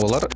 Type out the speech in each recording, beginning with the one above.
олар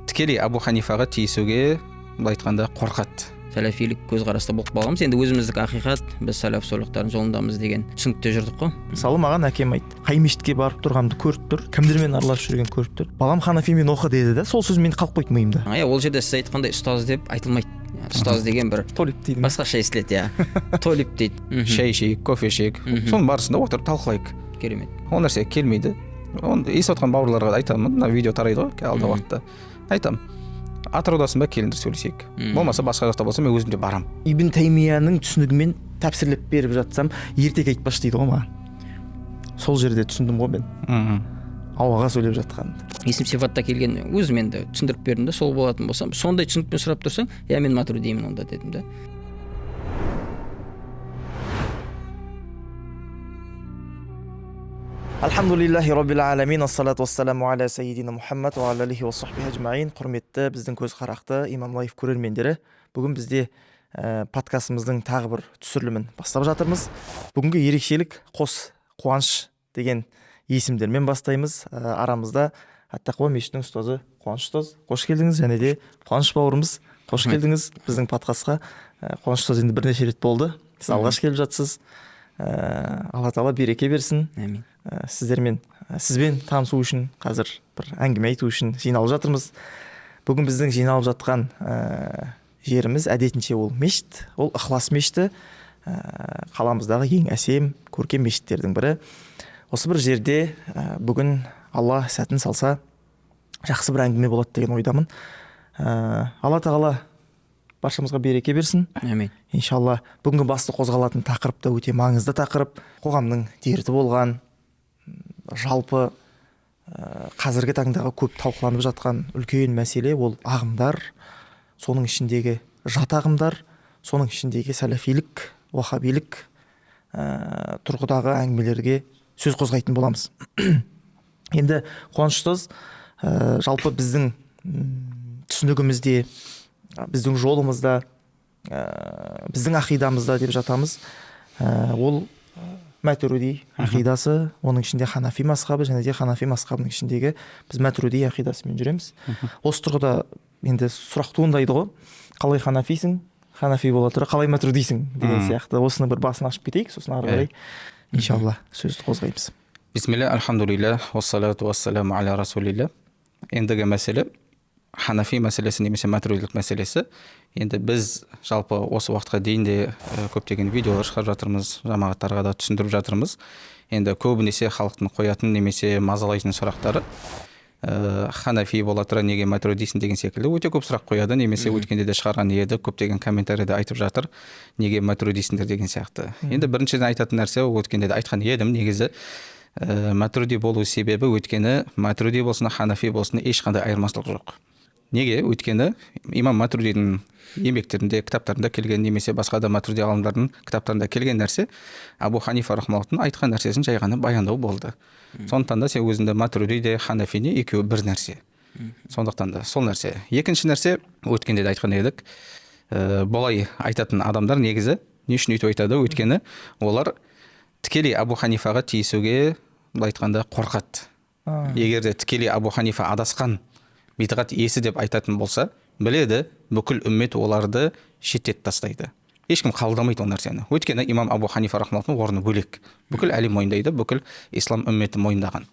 тікелей Абу Ханифаға тиісуге былай айтқанда қорқады. Сәләфилік көзқараста болып қалғанбыз. Енді өзіміздік ақиқат, біз сәләф солихтардың жолындамыз деген түсінікте жүрдік қой. Мысалы маған әкем айтты, қай мешітке барып тұрғанымды көріп тұр, кімдермен араласып жүрген көріп тұр. Балам ханафимен оқы деді да, сол сөз менде қалып қойды миымда. Ол жерде сіз айтқандай ұстаз деп айтылмайды. Ұстаз деген бір толип дейді. Басқаша естіледі, иә. Толип дейді. Шай ішейік, кофе ішейік. Соның барысында отырып талқылайық. Керемет. Ол нәрсе келмейді. Оны естіп отқан бауырларға айтамын, мына видео тарайды ғой алдағы уақытта. Айтамын. Атыраудасың ба, келіңдер сөйлесейік. Болмаса басқа жақта болса мен өзім де барам. Ибн Таймияның түсінігімен тәпсірлеп беріп жатсам, ертек айтпашы дейді ғой маған. Сол жерде түсіндім ғой мен. Ауаға сөйлеп жатқанымды. Есім сипатта келген өзім енді түсіндіріп бердім де, сол болатын болсам, сондай түсінікпен сұрап тұрсаң, я мен матуридимін онда дедім де. Алхамдулиллахи раббил аламин, ассалату вассаламу аля сайидина Мухаммад ва алейхи ва сахбихи ажмаин. Құрметті біздің көз қарақты Имам Лайф көрермендері, бүгін бізде подкастымыздың тағы бір түсірілімін бастап жатырмыз. Бүгінгі ерекшелік қос қуаныш деген есімдермен бастаймыз. Арамызда Ат-Тақуа мешітінің ұстазы Қуаныш ұстаз, қош келдіңіз. Және де Қуаныш бауырымыз, қош келдіңіз біздің подкастқа. Қуаныш ұстаз енді бірнеше рет болды. Сіз алғаш келіп жатсыз. Алла тағала береке берсін. Әмин. Сізбен танысу үшін, қазір бір әңгіме айту үшін жиналып жатырмыз. Бүгін біздің жиналып жатқан жеріміз әдетінше ол мешіт, ол Ықылас мешіті, қаламыздағы ең әсем, көркем мешіттердің бірі. Осы бір жерде бүгін Алла сәтін салса жақсы бір әңгіме болады деген ойдамын. Алла тағала баршамызға береке берсін. Әмин. Иншалла, бүгінгі басты қозғалатын тақырып та өте маңызды тақырып. Қоғамның дерті болған, жалпы қазіргі таңдағы көп талқыланып жатқан үлкен мәселе ол ағымдар, соның ішіндегі жат ағымдар, соның ішіндегі сәләфилік, уахабилік тұрғыдағы әңгімелерге сөз қозғайтын боламыз. Енді Қуаныш ұстаз, жалпы біздің түсінігімізде, біздің жолымызда, біздің ақидамызда деп жатамыз. Ол Матуриди ақидасы, оның ішінде Ханафи мазхабы, және де Ханафи мазхабының ішіндегі біз Матуриди ақидасымен жүреміз. Осы тұрғыда енді сұрақ туындайды ғой, қалай ханафисің, ханафи бола тұра қалай матуридисің деген сияқты. Осыны бір басын ашып кетейік, сосын ары қарай иншалла сөзді қозғаймыз. Бисмилля, альхамдулилля, уассалату вассаламу аля расулилля. Ендігі мәселе ханафи мәселесі немесе матуридилік мәселесі. Енді біз жалпы осы уақытқа дейін де көптеген видеолар шығарып жатырмыз, жамағаттарға да түсіндіріп жатырмыз. Енді көбінесе халықтың қоятын немесе мазалайтын сұрақтары ханафи бола тұра неге матуридисің деген секілді өте көп сұрақ қояды, немесе өткенде де шығарған еді, көптеген комментарийде айтып жатыр, неге матуридисіңдер деген сияқты. Енді біріншіден айтатын нәрсе, өткенде де айтқан едім, негізі матуриди болу себебі өткені матуриди болсын, ханафи болсын ешқандай айырмашылық жоқ. Неге? Өйткені имам Матуридидің еңбектерінде, кітаптарында келген, немесе басқа да матуриди ғалымдардың кітаптарында келген нәрсе Абу Ханифа рахмаллахтың айтқан нәрсесін жай ғана баяндау болды. Сондықтан да сен өзіңді матуриди де ханафи не екеуі бір нәрсе. Сондықтан да сол нәрсе. Екінші нәрсе, өткенде де айтқан едік, бұлай айтатын адамдар негізі не үшін өйтіп айтады? Өйткені олар тікелей Абу Ханифаға тиісуге былай айтқанда қорқады. Егер де тікелей Абу Ханифа адасқан, бидғат иесі деп айтатын болса, біледі, бүкіл үммет оларды шеттетіп тастайды. Ешкім қабылдамайды ол нәрсені. Өйткені имам Абу Ханифа рахмаллахтың орны бөлек. Бүкіл әлем мойындайды, бүкіл ислам үмметі мойындаған.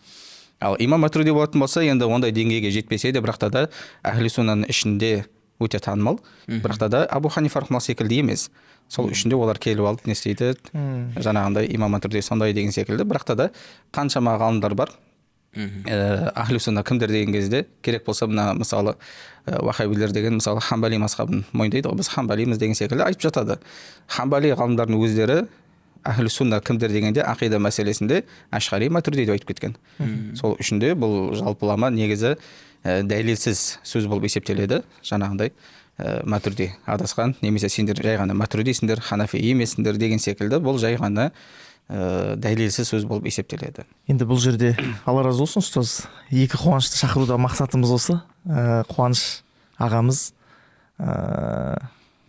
Ал имам Матуриди болатын болса, енді ондай деңгейге жетпесе де, бірақ та әхли суннаның ішінде өте танымал, бірақ та Абу Ханифа рахмаллах секілді емес. Сол үшінде олар келіп алып не істейді, жаңағындай имам Матуриди сондай деген секілді, бірақ та қаншама ғалымдар бар. Ахли сунна кімдер деген кезде керек болса, мына мысалы уахабилер деген мысалы Хамбали мазхабын мойындайды ғой, біз Хамбалимыз деген секілді айтып жатады. Хамбали ғалымдардың өздері Ахли сунна кімдер дегенде ақида мәселесінде Ашғари, Матуриди деп айтып кеткен. Сол үшінде бұл жалпылама негізі дәлелсіз сөз болып есептеледі. Жаңағындай Матуриди адасқан, немесе сендер жай ғана матуридисіңдер, ханафи емессіңдер деген секілді, бұл жай ғана дәлелсіз сөз болып есептеледі. Енді бұл жерде Алла разы болсын ұстаз, екі Қуанышты шақыруда мақсатымыз осы. Қуаныш ағамыз,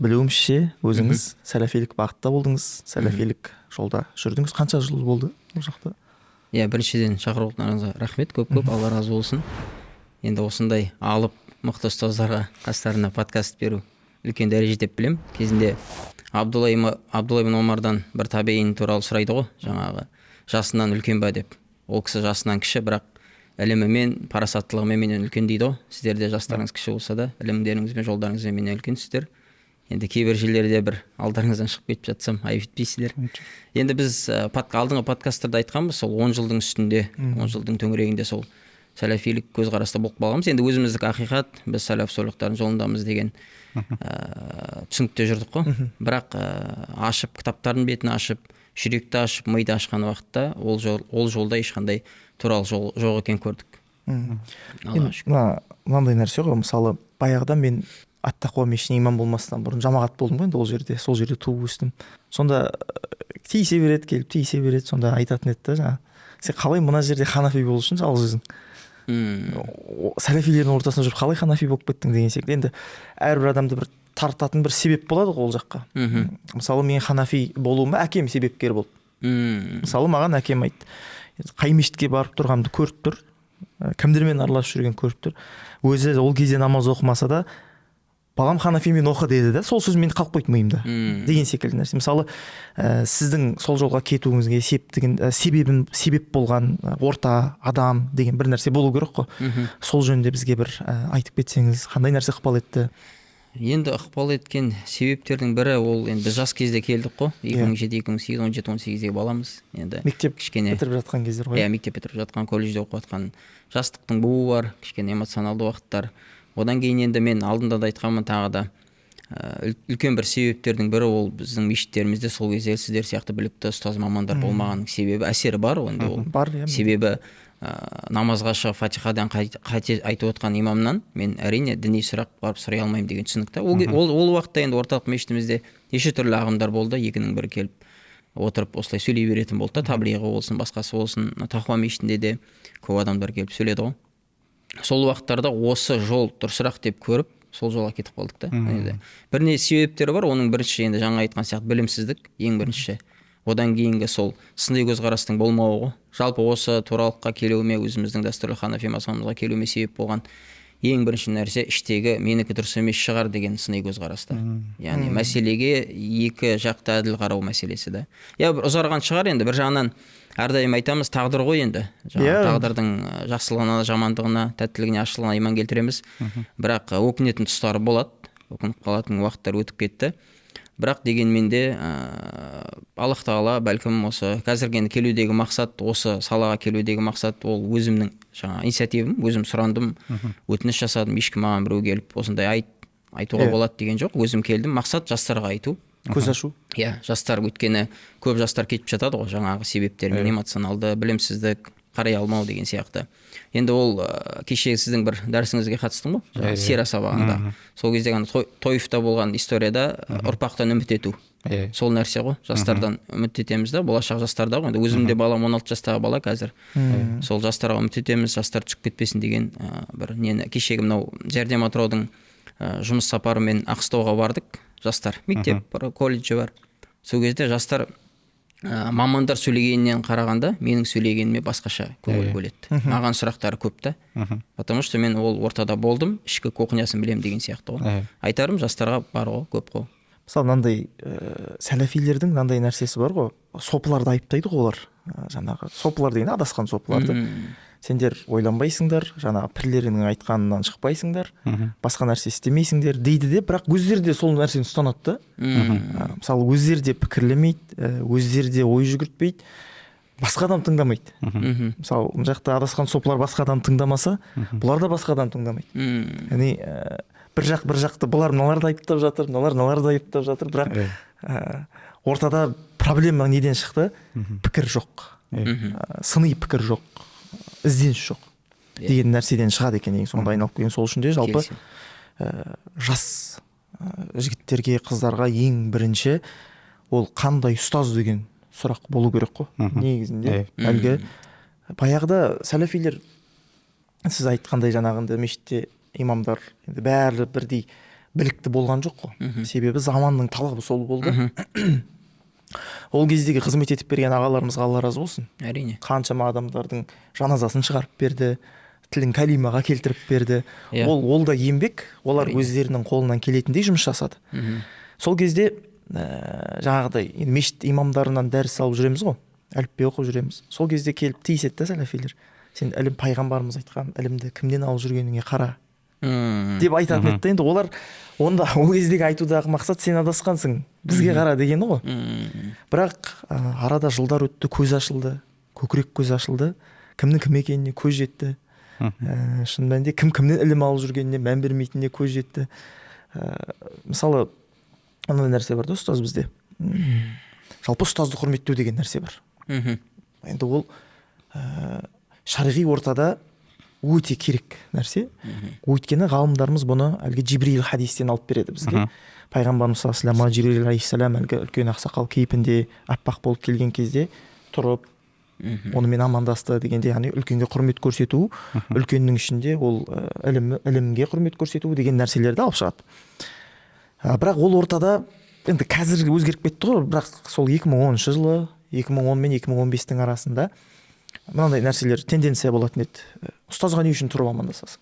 білуімше өзіңіз сәләфилік бағытта болдыңыз, сәләфилік жолда жүрдіңіз. Қанша жыл болды ол жақта? Біріншіден шақыруыңызға рахмет, көп-көп, Алла разы болсын. енді осындай алып мықты ұстаздарға қастарына подкаст беру үлкен дәреже деп білем. Кезінде Абдулла ибн Омардан бір табиин туралы сұрайды ғой, жаңағы жасынан үлкен бе деп. Ол кісі жасынан кіші, бірақ ілімімен, парасаттылығымен менен үлкен дейді ғой. Сіздер де жастарыңыз кіші болса да, ілімдеріңізбен, жолдарыңызбен менен үлкенсіздер. Енді кейбір жерлерде бір алдарыңыздан шығып кетіп жатсам, айып етпейсіздер. Енді біз алдыңғы подкасттарда айтқанбыз, сол 10 жылдың үстінде, 10 жылдың төңірегінде сол сәләфилік көзқараста болып қалғанбыз. Енді өзіміздік ақиқат, біз сәләф солихтардың жолындамыз деген түсінікте жүрдік қой. Бірақ ашып, кітаптардың бетін ашып, жүректі ашып, миды ашқан уақытта ол жолда ешқандай туралы жол жоқ екен көрдік. Мынандай нәрсе ғой, мысалы баяғыда мен Ат-Тақуа мешітіне имам болмастан бұрын жамағат болдым ғой, енді сол жерде туып өстім. Сонда тиісе береді, сонда айтатын еді да, жаңа сен қалай мына жерде ханафи болу үшін жалғыз өзің сәләфилердің ортасында жүріп қалай ханафи болып кеттің деген секілді. Енді әрбір адамды бір тартатын бір себеп болады ғой ол жаққа. Мысалы мен ханафи болуыма әкем себепкер болды. Мысалы маған әкем айтты, қай мешітке барып тұрғанымды көріп тұр, кімдермен араласып жүрген көріп тұр. Өзі ол кезде намаз оқымаса да балам ханафимен оқы деді да, сол сөз мен қалып қойды миымда деген секілді нәрсе. Мысалы сіздің сол жолға кетуіңізге себеп болған орта адам деген бір нәрсе болу керек қой. Сол жөнінде бізге бір айтып кетсеңіз, қандай нәрсе ықпал етті? Енді ықпал еткен себептердің бірі ол енді біз жас кезде келдік қой, 2007, 2008, 17, 18-ге баламыз. Енді мектеп бітіріп жатқан кездер ғой. Мектеп бітіріп жатқан, колледжде оқып жатқан жастықтың буы бар, кішкене эмоционалды уақыттар. Одан кейін енді мен алдында да айтқанмын, тағы да үлкен бір себептердің бірі ол біздің мешіттерімізде сол кезде сіздер сияқты білікті ұстаз мамандар болмағанның себебі, әсері бар енді ол. Себебі намазға шығып фатихадан қате айтып отқан имамнан мен әрине діни сұрақ барып сұрай алмаймын деген түсінікті. Ол уақытта енді орталық мешітімізде неше түрлі ағымдар болды, екінің бірі келіп отырып осылай сөйлей беретін болды да, таблиғи болсын, басқасы болсын. Тақуа мешітінде де көп адамдар келіп сөйледі ғой. Сол уақыттарда осы жол дұрысырақ деп көріп, сол жолға кетіп қалдық та. Бірне себептері бар, оның бірінші енді жаңа айтқан сияқты білімсіздік, ең бірінші. Одан кейінгі сол сыни көзқарастың болмауы ғой. Жалпы осы туралыққа келуіме, өзіміздің дәстүрлі ханафи мазхабымызға келуіме себеп болған ең бірінші нәрсе іштегі менікі дұрыс емес шығар деген сыни көзқараста. Яғни мәселеге екі жақты әділ қарау мәселесі да. Бір ұзарған шығар енді, бір жағынан әрдайым айтамыз, тағдыр ғой енді. Тағдырдың жақсылығына, жамандығына, тәттілігіне, ащылығына иман келтіреміз. Бірақ өкінетін тұстары болады, өкініп қалатын уақыттар өтіп кетті. Бірақ дегенмен де Аллах тағала бәлкім осы қазіргі келудегі мақсат, осы салаға келудегі мақсат ол өзімнің инициативім, өзім сұрандым, өтініш жасадым, ешкім маған біреу келіп осындай айтуға болады деген жоқ. Өзім келдім, мақсат жастарға айту, көз ашу. Жастар өткені көп жастар кетіп жатады ғой жаңағы себептермен, эмоционалды, білімсіздік, қарай алмау деген сияқты. Енді ол кеше сіздің бір дәрісіңізге қатыстым ғой, сира сабағында. Сол кезде Тойфта болған историяда ұрпақтан үміт ету. Сол нәрсе ғой, жастардан үміт етеміз да, болашақ жастарда ғой. Өзімде балам 16 жастағы бала қазір. Сол жастарға үміт етеміз, жастар түсіп кетпесін деген бір нені. Кешегі мынау жәрдем атыраудың жұмыс сапарымен Ақстауға бардық. Жастар, мектеп бар, колледжі бар. Сол кезде жастар мамандар сөйлегеннен қарағанда менің сөйлегеніме басқаша көңіл бөледі. Маған сұрақтары көп та. Потому что мен ол ортада болдым, ішкі кухнясын білем деген сияқты ғой. Айтарым жастарға бар ғой, көп қой. Мысалы мынандай сәләфилердің мынандай нәрсесі бар ғой, сопыларды айыптайды ғой олар. Жаңағы сопылар деген адасқан сопыларды. Сендер ойланбайсыңдар, жаңағы пірлеріңнің айтқанынан шықпайсыңдар, басқа нәрсе істемейсіңдер дейді де, бірақ өздері де сол нәрсені ұстанады да. Мысалы өздері де пікірлемейді, өздері де ой жүгіртпейді, басқа адам тыңдамайды. Мысалы мына жақта адасқан сопылар басқа адам тыңдамаса, бұлар да басқа адам тыңдамайды. Яғни бір жақты бұлар мыналарды айыптап жатыр, мыналарды айыптап жатыр, бірақ ортада проблема неден шықты? Пікір жоқ, сыни пікір жоқ, ізденіс жоқ деген нәрседен шығады екен, ең соңында айналып келген. Сол үшін де жалпы жас жігіттерге, қыздарға ең бірінші ол қандай ұстаз деген сұрақ болу керек қой. Негізінде әлгі баяғыда сәләфилер, сіз айтқандай жаңағында мешітте имамдар енді бәрі бірдей білікті болған жоқ қой. Себебі заманның талабы сол болды. Ол кездегі қызмет етіп берген ағаларымызға Алла разы болсын. Әрине. Қаншама адамдардың жаназасын шығарып берді, тілін кәлимаға келтіріп берді. Иә. Ол да еңбек, олар Әрине. өздерінің қолынан келетіндей жұмыс жасады. Сол кезде жаңағыдай енді мешіт имамдарынан дәріс алып жүреміз ғой, әліппе оқып жүреміз. Сол кезде келіп тиіседі да сәләфилер, сен ілім пайғамбарымыз айтқан ілімді кімнен алып жүргеніңе қара деп айтатын еді да. Енді олар онда ол кездегі айтудағы мақсат сен адасқансың, бізге қара дегені ғой. Бірақ арада жылдар өтті, көз ашылды, көкірек көз ашылды, кімнің кім екеніне көз жетті. Шын мәнінде кім кімнен ілім алып жүргеніне мән бермейтініне көз жетті. Мысалы андай нәрсе бар да ұстаз бізде, жалпы ұстазды құрметтеу деген нәрсе бар. Енді ол шариғи ортада өте керек нәрсе. Өйткені ғалымдарымыз бұны әлгі Жибрил хадистен алып береді бізге. Пайғамбарымыз саллаллаху алейхи вассалам Жибрил алейхиссалам әлгі үлкен ақсақал кейпінде аппақ болып келген кезде тұрып онымен амандасты дегенде, яғни үлкенге құрмет көрсету, үлкеннің ішінде ол ілімге құрмет көрсету деген нәрселерді алып шығады. Бірақ ол ортада енді қазір өзгеріп кетті ғой, бірақ сол 2010 жылы 2010 мен 2015-тің арасында мынандай нәрселер тенденция болатын еді. Ұстазға не үшін тұрып амандасасың?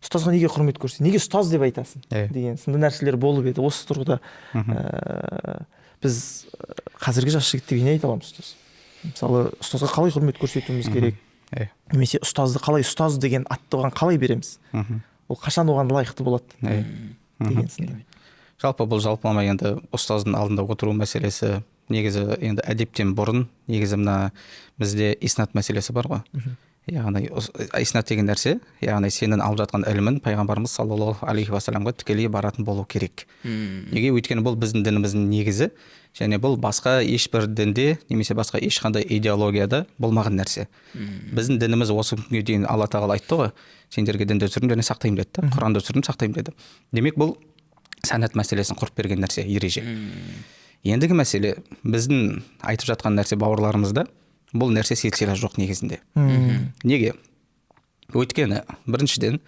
Ұстазға неге құрмет көрсетесің? Неге ұстаз деп айтасың? Деген сынды нәрселер болып еді. Осы тұрғыда біз қазіргі жас жігіттерге не айта аламыз ұстаз? Мысалы, ұстазға қалай құрмет көрсетуіміз керек? Немесе ұстазды қалай, ұстаз деген атты оған қалай береміз? Ол қашан оған лайықты болады? Деген сынды. Жалпы бұл жалпылама енді ұстаздың алдында отыру мәселесі негізі енді әдептен бұрын негізі мына бізде иснат мәселесі бар ғой. Яғни иснат деген нәрсе, яғни сенің алып жатқан ілімін пайғамбарымыз саллаллаху алейхи вассаламға тікелей баратын болу керек. Неге? Өйткені бұл біздің дініміздің негізі, және бұл басқа ешбір дінде немесе басқа ешқандай идеологияда болмаған нәрсе. Біздің дініміз осы күнге дейін Алла тағала айтты ғой, сендерге дінді түсірдім және сақтаймын деді, Құранды түсірдім сақтаймын деді. Демек бұл сәнат мәселесін құрып берген нәрсе, ереже. Ендігі мәселе біздің айтып жатқан нәрсе бауырларымызда бұл нәрсе силсила жоқ негізінде. Неге? Өйткені біріншіден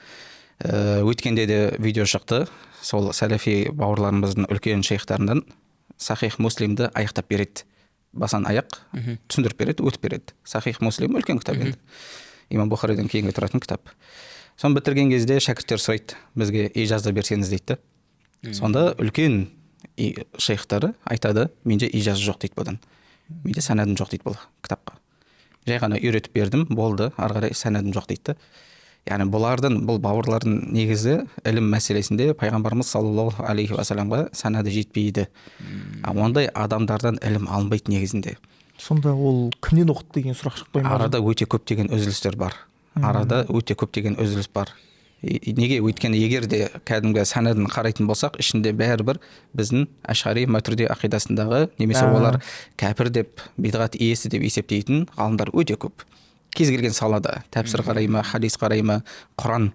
өткенде де видео шықты, сол сәләфи бауырларымыздың үлкен шейхтарынан Сахих Муслимді аяқтап береді. Басан аяқ түсіндіріп береді, өтіп береді. Сахих Муслим үлкен кітап енді. Имам Бухаридан кейінгі тұратын кітап. Соны бітірген кезде шәкірттер сұрайды, бізге ижаза берсеңіз дейді. Сонда үлкен шейхтары айтады, менде ижаза жоқ дейді бұдан. Менде сәнәдім жоқ дейді бұл кітапқа. Жай ғана үйретіп бердім, болды, ары қарай сәнәдім жоқ дейді. Яғни бұл бауырлардың негізі ілім мәселесінде пайғамбарымыз саллаллаху алейхи вассаламға сәнәді жетпейді. Ондай адамдардан ілім алынбайды негізінде. Сонда ол кімнен оқыды деген сұрақ шықпай ма? Арада өте көптеген үзілістер бар. Неге? Өйткені егер де кәдімгі сәнәдін қарайтын болсақ, ішінде бәрібір біздің Ашғари Матурidi ақидасындағы немесе олар кәпір деп, бидғат иесі деп есептейтін ғалымдар өте көп. Кез келген салада тәпсір қарай ма, хадис қарай ма, Құран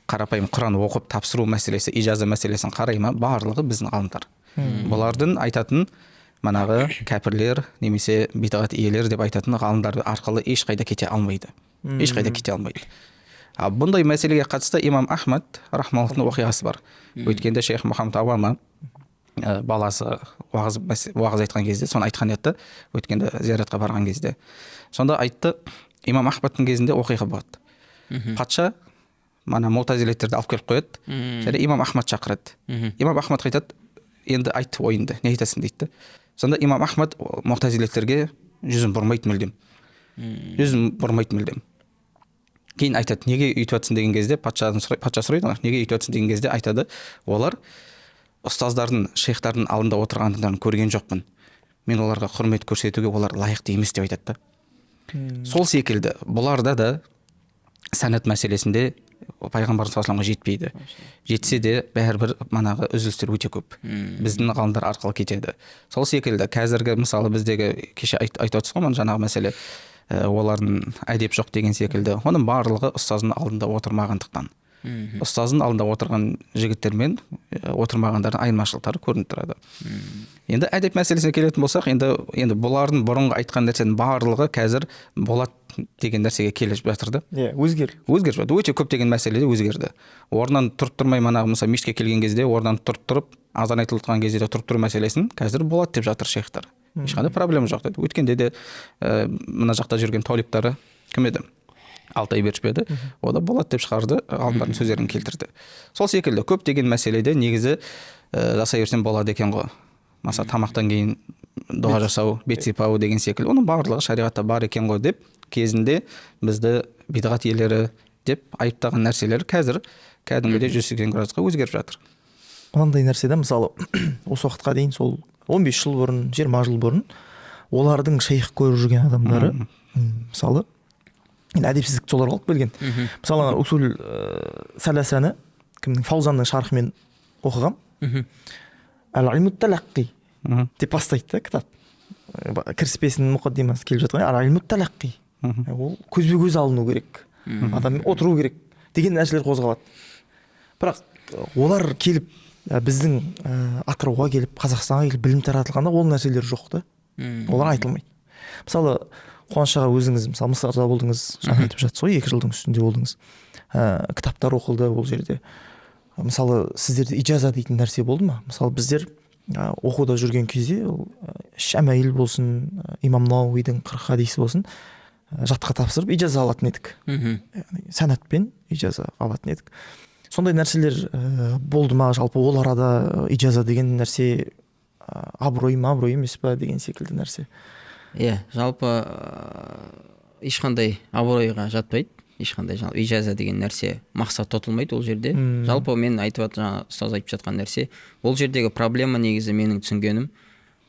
қарапайым Құран оқып тапсыру мәселесі, ижаза мәселесін қарай ма, барлығы біздің ғалымдар. Бұлардың айтатын манағы кәпірлер немесе бидғат иелер деп айтатын ғалымдар арқылы ешқайда кете алмайды. Бұндай мәселеге қатысты имам Ахмад рахмаллахтың оқиғасы бар. Өткенде шейх Мұхаммад Ауама баласы уағыз айтқан кезде, соны айтқан еді, өткенде зияратқа барған кезде. Сонда айтты, имам Ахмадтың кезінде оқиға болады. Патша мутазилеттерді алып келіп қояды, және имам Ахмад шақырады. Имам Ахмад айтады, енді айт ойынды, не айтасың дейді. Сонда имам Ахмад мутазилеттерге жүзін бұрмайды мүлдем. Кейін айтады, неге үйтіп жатсың деген кезде, патша сұрайды, неге үйтіп жатсың деген кезде айтады, олар ұстаздардың, шейхтардың алдында отырғандарын көрген жоқпын. Мен оларға құрмет көрсетуге олар лайықты емес деп айтады. Сол секілді, бұларда да сәнат мәселесінде пайғамбар саллаллаху алейхи жетпейді. Жетсе де бәрібір манағы үзілістер өте көп. Біздің ғалымдар арқылы кетеді. Сол секілді, қазіргі мысалы біздегі кеше айтып отырсыз ғой, жаңағы мәселе олардың әдеп жоқ деген секілді, оның барлығы ұстаздың алдында отырмағандықтан. Ұстаздың алдында отырған жігіттер мен отырмағандардың айырмашылықтары көрініп тұрады. Енді әдеп мәселесіне келетін болсақ, енді бұлардың бұрынғы айтқан нәрсенің барлығы қазір болады деген нәрсеге келіп жатыр да. Өзгеріп жатыр. Өте көптеген мәселеде өзгерді. Орнынан тұрып тұрмай, мысалы мешітке келген кезде орнынан тұрып азан айтылып тұрған кезде тұрып тұру мәселесін қазір болады деп жатыр шейхтар. Ешқандай проблема жоқ деді. Өткенде де мына жақта жүрген талиптары кім еді? Алтай Берішпеді, о да болады деп шығарды, ғалымдардың сөздерін келтірді. Сол секілді көптеген мәселеде негізі жасай берсем болады екен ғой. Мысалы тамақтан кейін дұға жасау, бет сипау деген секілді, оның барлығы шариғатта бар екен ғой деп кезінде бізді бидғат иелері деп айыптаған нәрселер қазір кәдімгідей 180 градусқа өзгеріп жатыр. Мынандай нәрседе мысалы осы уақытқа дейін сол 15 жыл бұрын, 20 жыл бұрын олардың шейх көріп жүрген адамдары мысалы енді әдепсіздікті солар алып келген. Мысалы усул сәләсәні кімнің Фаузанның шархымен оқығам. Әл-илмут талаққи деп бастайды да кітап. Кіріспесінің мұқаддимасы келіп жатқан әл-илмут талаққи. Ол көзбе көз алыну керек. Адам отыру керек деген нәрселер қозғалады. Бірақ олар келіп біздің Атырауға келіп, Қазақстанға келіп білім таратылғанда ол нәрселер жоқ та. Олар айтылмайды. Мысалы Қуаныш аға өзіңіз мысалы Мысырда болдыңыз, жаңа айтып жатсыз ғой, 2 жылдың үстінде болдыңыз. Кітаптар оқылды ол жерде. Мысалы сіздерде ижаза дейтін нәрсе болды ма? Мысалы біздер оқуда жүрген кезде Шамаил болсын, Имам Науидің 40 хадисі болсын, жатқа тапсырып ижаза алатын едік. Сәнатпен ижаза алатын едік. Сондай нәрселер болды ма? Жалпы ол арада ижаза деген нәрсе абырой емес па деген секілді нәрсе. Жалпы ешқандай абыройға жатпайды. Ешқандай ижаза деген нәрсе мақсат тұтылмайды ол жерде. Жалпы мен жаңа ұстаз айтып жатқан нәрсе, ол жердегі проблема негізі менің түсінгенім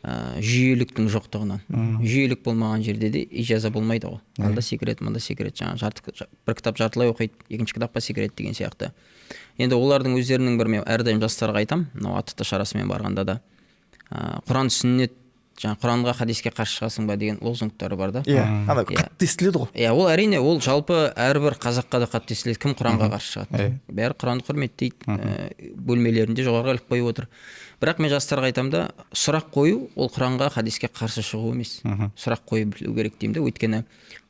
жүйеліктің жоқтығынан. Жүйелік болмаған жерде де ижаза болмайды ғой. Анда секрет, мында секрет, жаңа бір кітап жартылай оқиды, екінші кітапқа секрет деген сияқты. Енді олардың өздерінің бір мен әрдайым жастарға айтам, мынау аттықты шарасымен барғанда да Құран сүннет, жаңа Құранға хадиске қарсы шығасың ба деген лозунгтары бар да. Ана қатты естіледі ғой. Ол әрине, ол жалпы әрбір қазаққа да қатты естіледі. Кім Құранға қарсы шығады? Бәрі Құранды құрметтейді, бөлмелерінде жоғарғы іліп қойып отыр. Бірақ мен жастарға айтамын да, сұрақ қою ол Құранға хадиске қарсы шығу емес. Сұрақ қойып білу керек деймін да, өйткені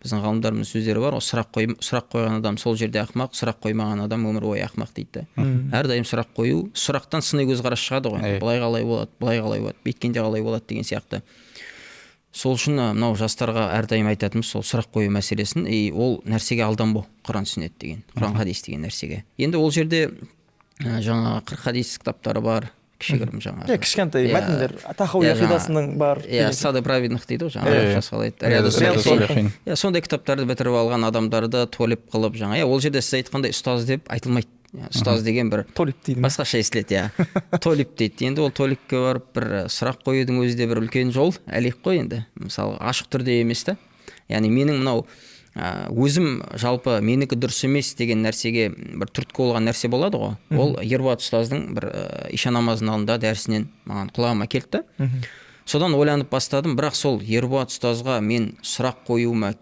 біздің ғалымдарымыздың сөздері бар, сұрақ қойған адам сол жерде ақымақ, сұрақ қоймаған адам өмір бойы ақымақ дейді. Әрдайым сұрақ қою, сұрақтан сыни көзқарас шығады ғой. Былай қалай болады, былай қалай болады, бүйткенде қалай болады деген сияқты. Сол үшін мынау жастарға әрдайым айтатынымыз сол сұрақ қою мәселесін, ол нәрсеге алданбау, Құран сүннет деген, Құран хадис деген нәрсеге. Енді ол жерде жаңа 40 хадис кітаптары бар, кішігірім жаңағы. Кішкентай мәтіндер, Тахауи ақидасының бар. Сады праведных дейді ғой, жаңағы. Сондай кітаптарды бітіріп алған адамдарды толеп қылып жаңа. Ол жерде сіз айтқандай ұстаз деп айтылмайды. Ұстаз деген бір толеп дейді. Басқаша естіледі, толеп дейді. Енді ол толепке барып бір сұрақ қоюдың өзі де бір үлкен жол, әлек қой енді. Мысалы, ашық түрде емес та. Яғни менің мынау өзім жалпы менікі дұрыс емес деген нәрсеге бір түрткі болған нәрсе болады ғой. Ол Ерболат ұстаздың бір иша намазының алдында дәрісінен маған құлағыма келді. Содан ойланып бастадым, бірақ сол Ерболат ұстазға мен сұрақ қоюыма,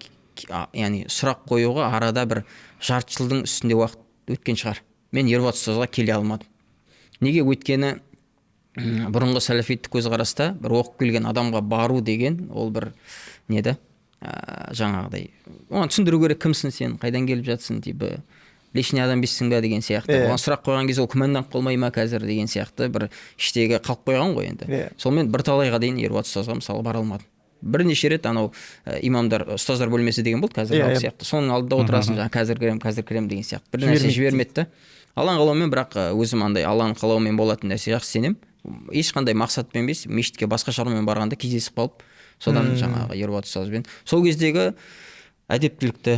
яғни сұрақ қоюға арада бір жарты жылдың үстінде уақыт өткен шығар. Мен Ерболат ұстазға келе алмадым. Неге? Өйткені бұрынғы сәләфиттік көзқараста бір оқып келген адамға бару деген ол бір неді? Жаңағыдай оған түсіндіру керек, кімсің сен, қайдан келіп жатсың, типа лишний адам бессің бе деген сияқты. Оған сұрақ қойған кезде ол күмәнданып қалмай ма қазір деген сияқты бір іштегі қалып қойған ғой енді. Сонымен бір талайға дейін Ерболат ұстазға мысалы бара алмадым. Бірнеше рет анау имамдар, ұстаздар бөлмесі деген болды қазір сияқты. Соның алдында отырасың, жаңа қазір кірем деген сияқты. Бір нәрсе жібермеді. Алланың қалауымен, бірақ өзім андай Алланың қалауымен болатын нәрсе жақсы сенем. Ешқандай мақсатпен емес, мешітке басқа шаруамен барғанда кездесіп қалып, содан жаңағы Ерболат ұстазбен сол кездегі әдептілікті,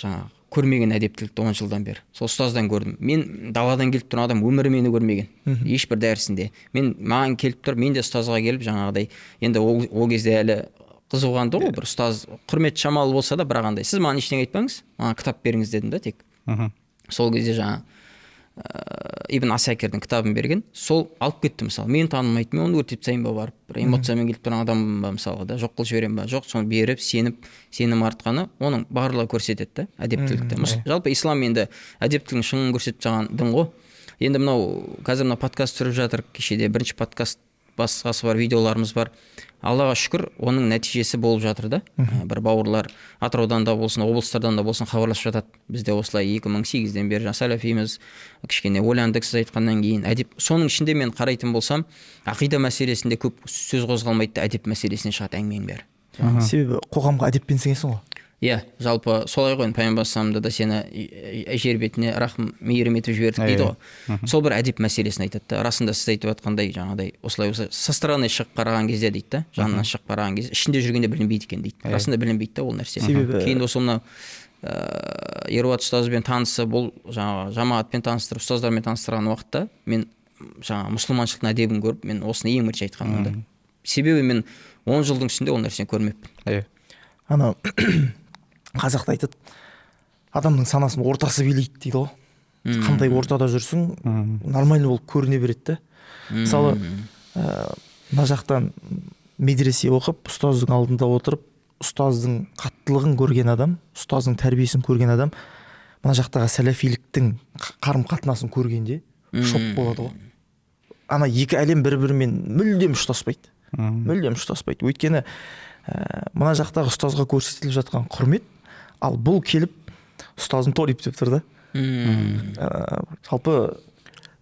жаңағы көрмеген әдептілікті 10 жылдан бері сол ұстаздан көрдім. Мен даладан келіп тұрған адам өмірі мені көрмеген. Ешбір дәрісінде. Маған келіп тұр, мен де ұстазға келіп жаңағыдай, енді ол кезде әлі қызуғанды ғой, бір ұстаз құрмет шамалы болса да, бірақ андай, сіз маған ештеңе айтпаңыз, маған кітап беріңіз дедім да тек. Сол кезде жаңа Ибн Асакирдің кітабын берген, сол алып кетті мысалы. Мен танымайтын, мен оны өртеп тастайын ба барып, бір эмоциямен келіп тұрған адам ба мысалға да, жоқ қылып жіберем ба, жоқ, соны беріп, сенім артқаны, оның барлығы көрсетеді, әдептілікті. Жалпы ислам енді әдептілігінің шыңын көрсетіп жатқан дін ғой. Енді мынау қазір мына подкаст түсіріп жатыр, кешеде бірінші подкаст басқасы бар, видеоларымыз бар. Аллаға шүкір, оның нәтижесі болып жатыр да. Бір бауырлар Атыраудан да болсын, облыстардан да болсын хабарласып жатады. Бізде осылай 2008-ден бері сәләфиміз, кішкене ойландық сіз айтқаннан кейін. Әдеп, соның ішінде мен қарайтын болсам, ақида мәселесінде көп сөз қозғалмайды, әдеп мәселесіне шығады әңгіменің бәрі. Себебі қоғамға әдеппен сіңесің ғой. Иә, жалпы солай ғой, пайғамбар саламда да сені жер бетіне рахым мейірім етіп жібердік дейді ғой. Сол бір әдеп мәселесін айтады да. Расында сіз айтып жатқандай жаңағыдай осылай со стороны шығып қараған кезде дейді да, жанынан шығып қараған кезде ішінде жүргенде білінбейді екен дейді. Расында білінбейді да ол нәрсе. Кейін осы мына Ерболат ұстазбен танысып, бұл жаңағы жамағатпен таныстырып, ұстаздармен таныстырған уақытта мен жаңағы мұсылманшылықтың әдебін көріп, мен осыны ең бірінші айтқанмын да. Себебі мен 10 жылдың ішінде ол нәрсені көрмеппін. Ана қазақта айтады, адамның санасын ортасы билейді дейді ғой. Қандай ортада жүрсің, нормально болып көріне береді да. Мысалы, мына жақтан медресе оқып, ұстаздың алдында отырып, ұстаздың қаттылығын көрген адам, ұстаздың тәрбиесін көрген адам, мына жақтағы сәләфиліктің қарым-қатынасын көргенде шок болады ғой. Ана екі әлем бір-бірімен мүлдем ұштаспайды. Өйткені мына жақтағы ұстазға көрсетіліп жатқан құрмет, ал бұл келіп ұстазын торып деп тұр да. Жалпы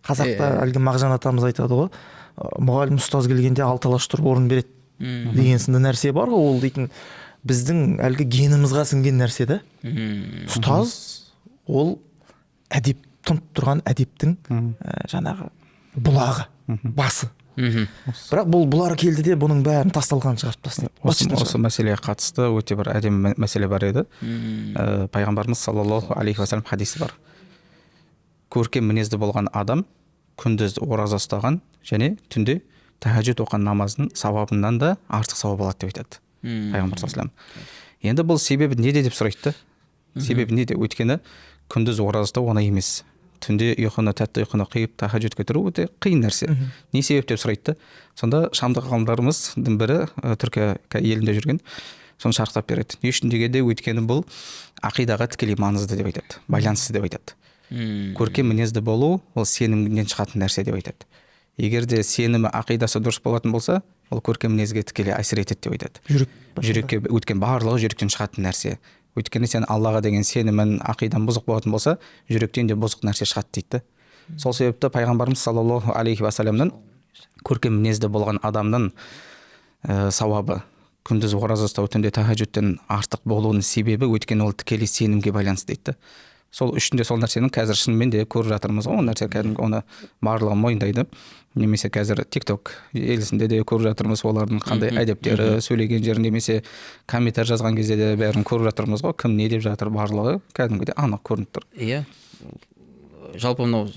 қазақта әлгі Мағжан атамыз айтады ғой, мұғалім ұстаз келгенде алталаш тұрып орын береді деген сынды нәрсе бар ғой. Ол дейтін біздің әлгі генімізға сіңген нәрсе да. Ұстаз ол әдеп, тұнып тұрған әдептің жаңағы бұлағы, басы. Бірақ бұлар келді де бұның бәрін тасталғанын шығарып тастайды. Осы мәселеге қатысты өте бір әдемі мәселе бар еді. Пайғамбарымыз саллаллаху алейхи уассалам хадисі бар. Көркем мінезді болған адам күндіз ораза ұстаған және түнде тәһәжүд оқыған намазының сауабынан да артық сауап алады деп айтады пайғамбар саллаллаху алейхи уассалам. Енді бұл себебі неде деп сұрайды. Себебі неде? Өйткені күндіз ораза ұстау оңай емес. Түнде ұйқыны, тәтті ұйқыны қиып тәһәжүдке тұру өте қиын нәрсе. Не себеп деп сұрайды. Сонда шамдық ғалымдарымыздың бірі Түркия елінде жүрген, соны шарықтап береді. Не үшін дегенде, өйткені бұл ақидаға тікелей маңызды деп айтады, байланысты деп айтады. Көркем мінезді болу ол сенімнен шығатын нәрсе деп айтады. Егер де сенімі, ақидасы дұрыс болатын болса, ол көркем мінезге тікелей әсер етеді деп айтады. Жүрекке өткен барлығы жүректен шығатын нәрсе. Өйткені сен Аллаға деген сенімін, ақидан бұзық болатын болса, жүректен де бұзық нәрсе шығады дейді. Сол себепті пайғамбарымыз саллаллаху алейхи уассаламнан көркем мінезді болған адамның сауабы күндіз ораза ұстау, түнде тәһәжүдтен артық болуының себебі өйткені ол тікелей сенімге байланысты дейді. Сол үшін де сол нәрсенің қазір шынымен де көріп жатырмыз ғой, нәрсе кәдімгі оны барлығы мойындайды. Немесе қазір TikTok желісінде де көріп жатырмыз олардың қандай әдептері, сөйлеген жерін, немесе комментарий жазған кезде де бәрін көріп жатырмыз ғой, кім не деп жатыр, барлығы кәдімгідей анық көрініп тұр. Иә. Жалпы мынау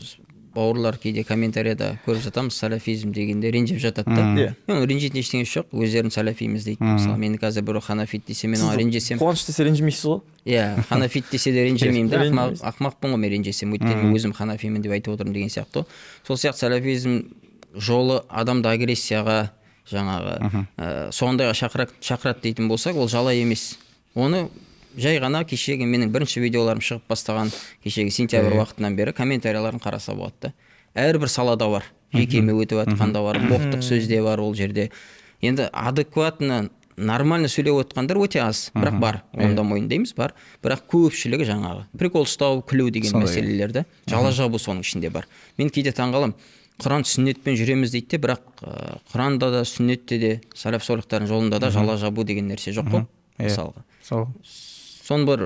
бауырлар кейде комментарияда көріп жатамыз, салафизм дегенде ренжіп жатады да. Ренжитін ештеңесі жоқ, өздерін салафиміз дейді. Мысалы, мені қазір бір ханафит десе, мен оған ренжісем. Қуаныш десе ренжімейсіз ғой? Иә, ханафит десе де ренжімеймін да, ақымақпын ғой мен ренжісем, өйткені өзім ханафимін деп айтып отырмын деген сияқты. Сол сияқты салафизм жолы адамды агрессияға, жаңағы сондайға шақырады дейтін болсақ, ол жалай емес. Оны жай ғана кешегі менің бірінші видеоларым шығып бастаған кешегі сентябрь уақытынан бері комментарияларын қараса болады да. Әрбір салада бар, жекеме өтіп жатқанда бар, боқтық сөзде бар ол жерде. Енді адекватны, нормально сөйлеп отқандар өте аз, бірақ бар, оны да мойындаймыз, бар. Бірақ көпшілігі жаңағы прикол ұстау, күлу деген мәселелерді, жала жабу соның ішінде бар. Мен кейде таңғаламын, Құран сүннетпен жүреміз дейді, бірақ Құранда да, сүннетте де, салаф солихтардың жолында да жала жабу деген нәрсе жоқ қой, мысалға. Соны бір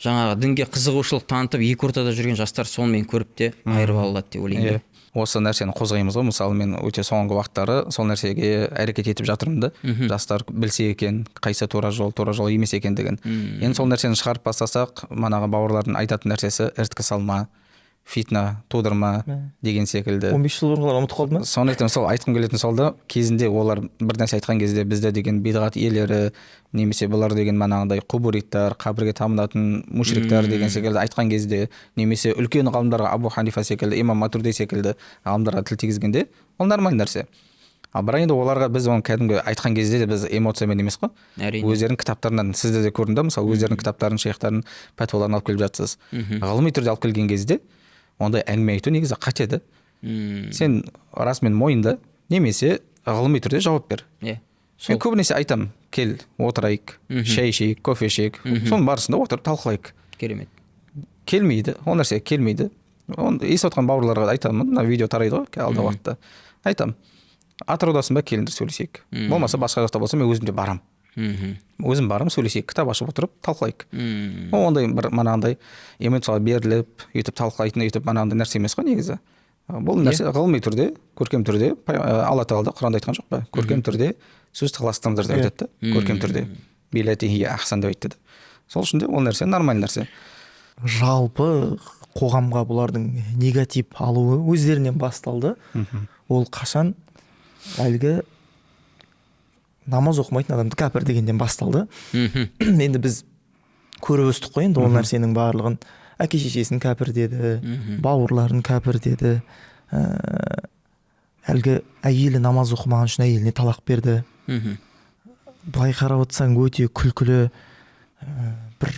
жаңағы дінге қызығушылық танытып, екі ортада жүрген жастар сонымен көріп те айырып алады деп ойлаймын. Осы нәрсені қозғаймыз ғой, мысалы мен өте соңғы уақыттары сол нәрсеге әрекет етіп жатырмын да. Жастар білсе екен, қайсы тура жол емес екендігін. Енді сол нәрсені шығарып бастасақ, манағы бауырлардың айтатын нәрсесі іріткі салма, фитна тудырма деген секілді. 15 жыл бұрын ұмытып қалды ма? Соны айтқым келетін сол да, кезінде олар бір нәрсе айтқан кезде бізде деген бидғат иелері, немесе бұлар деген манағыдай құбуриттар, қабірге табынатын мушриктар деген секілді айтқан кезде, немесе үлкен ғалымдарға Абу Ханифа секілді, имам Матурди секілді ғалымдарға тіл тигізгенде, ол нормальный нәрсе. Бірақ енді оларға біз оны кәдімгі айтқан кезде де біз эмоциямен емес қой. Өздерінің кітаптарынан, сізде де көрдім, мысалы өздерінің кітаптарын, шейхтарын, пәтуаларын алып келіп жатсыз. Ғылыми түрде алып келген кезде ондай әңгіме айту негізі қатеді. Сен расымен мойында, немесе ғылыми түрде жауап бер. Мен көбінесе айтам, кел, отырайық, шай ішейік, кофе ішейік, соның барысында отырып талқылайық. Керемет. Келмейді, ол нәрсе келмейді. Естіп отқан бауырларға айтамын, мына видео тарайды ғой, алда уақытта. Айтам, атыраудасың ба, келіңдер сөйлесейік. Болмаса басқа жақта болса мен өзім де барам. өзім барамын, сөйлесейік, кітап ашып отырып талқылайық. Ондай бір манағындай эмоцияға беріліп өйтіп талқылайтын өйтіп манағындай нәрсе емес қой негізі. Бұл нәрсе ғылыми түрде, көркем түрде, алла тағала Құранда айтқан жоқ па, көркем түрде сөз таластырыңдар деп айтады да, көркем түрде билатихи ахсан деп айтты да. Сол үшін де ол нәрсе нормальный нәрсе. Жалпы қоғамға бұлардың негатив алуы өздерінен басталды. Ол қашан әлгі намаз оқымайтын адамды кәпір дегенден басталды. Енді біз көріп өстік қой енді ол нәрсенің барлығын. Әке шешесін кәпір деді, бауырларын кәпір деді, әлгі әйелі намаз оқымаған үшін әйеліне талақ берді. Былай қарап отырсаң өте күлкілі бір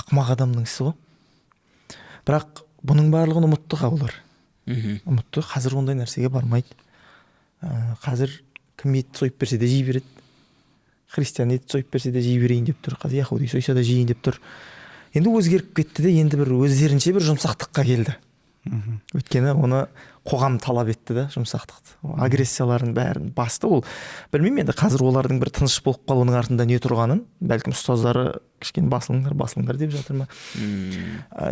ақымақ адамның ісі ғой. Бірақ бұның барлығын ұмытты олар. Ұмытты, қазір ондай нәрсеге бармайды. Қазір кім ет сойып берсе де жей береді. Христиан ет сойып берсе де жей берейін деп тұр. Қазір яхуди сойса да жейін деп тұр. Енді өзгеріп кетті де, енді бір өздерінше бір жұмсақтыққа келді. Өйткені оны қоғам талап етті да, жұмсақтықты. Агрессияларын бәрін басты. Ол білмеймін енді қазір олардың бір тыныш болып қалуының артында не тұрғанын, бәлкім ұстаздары кішкене басылыңдар деп жатыр ма.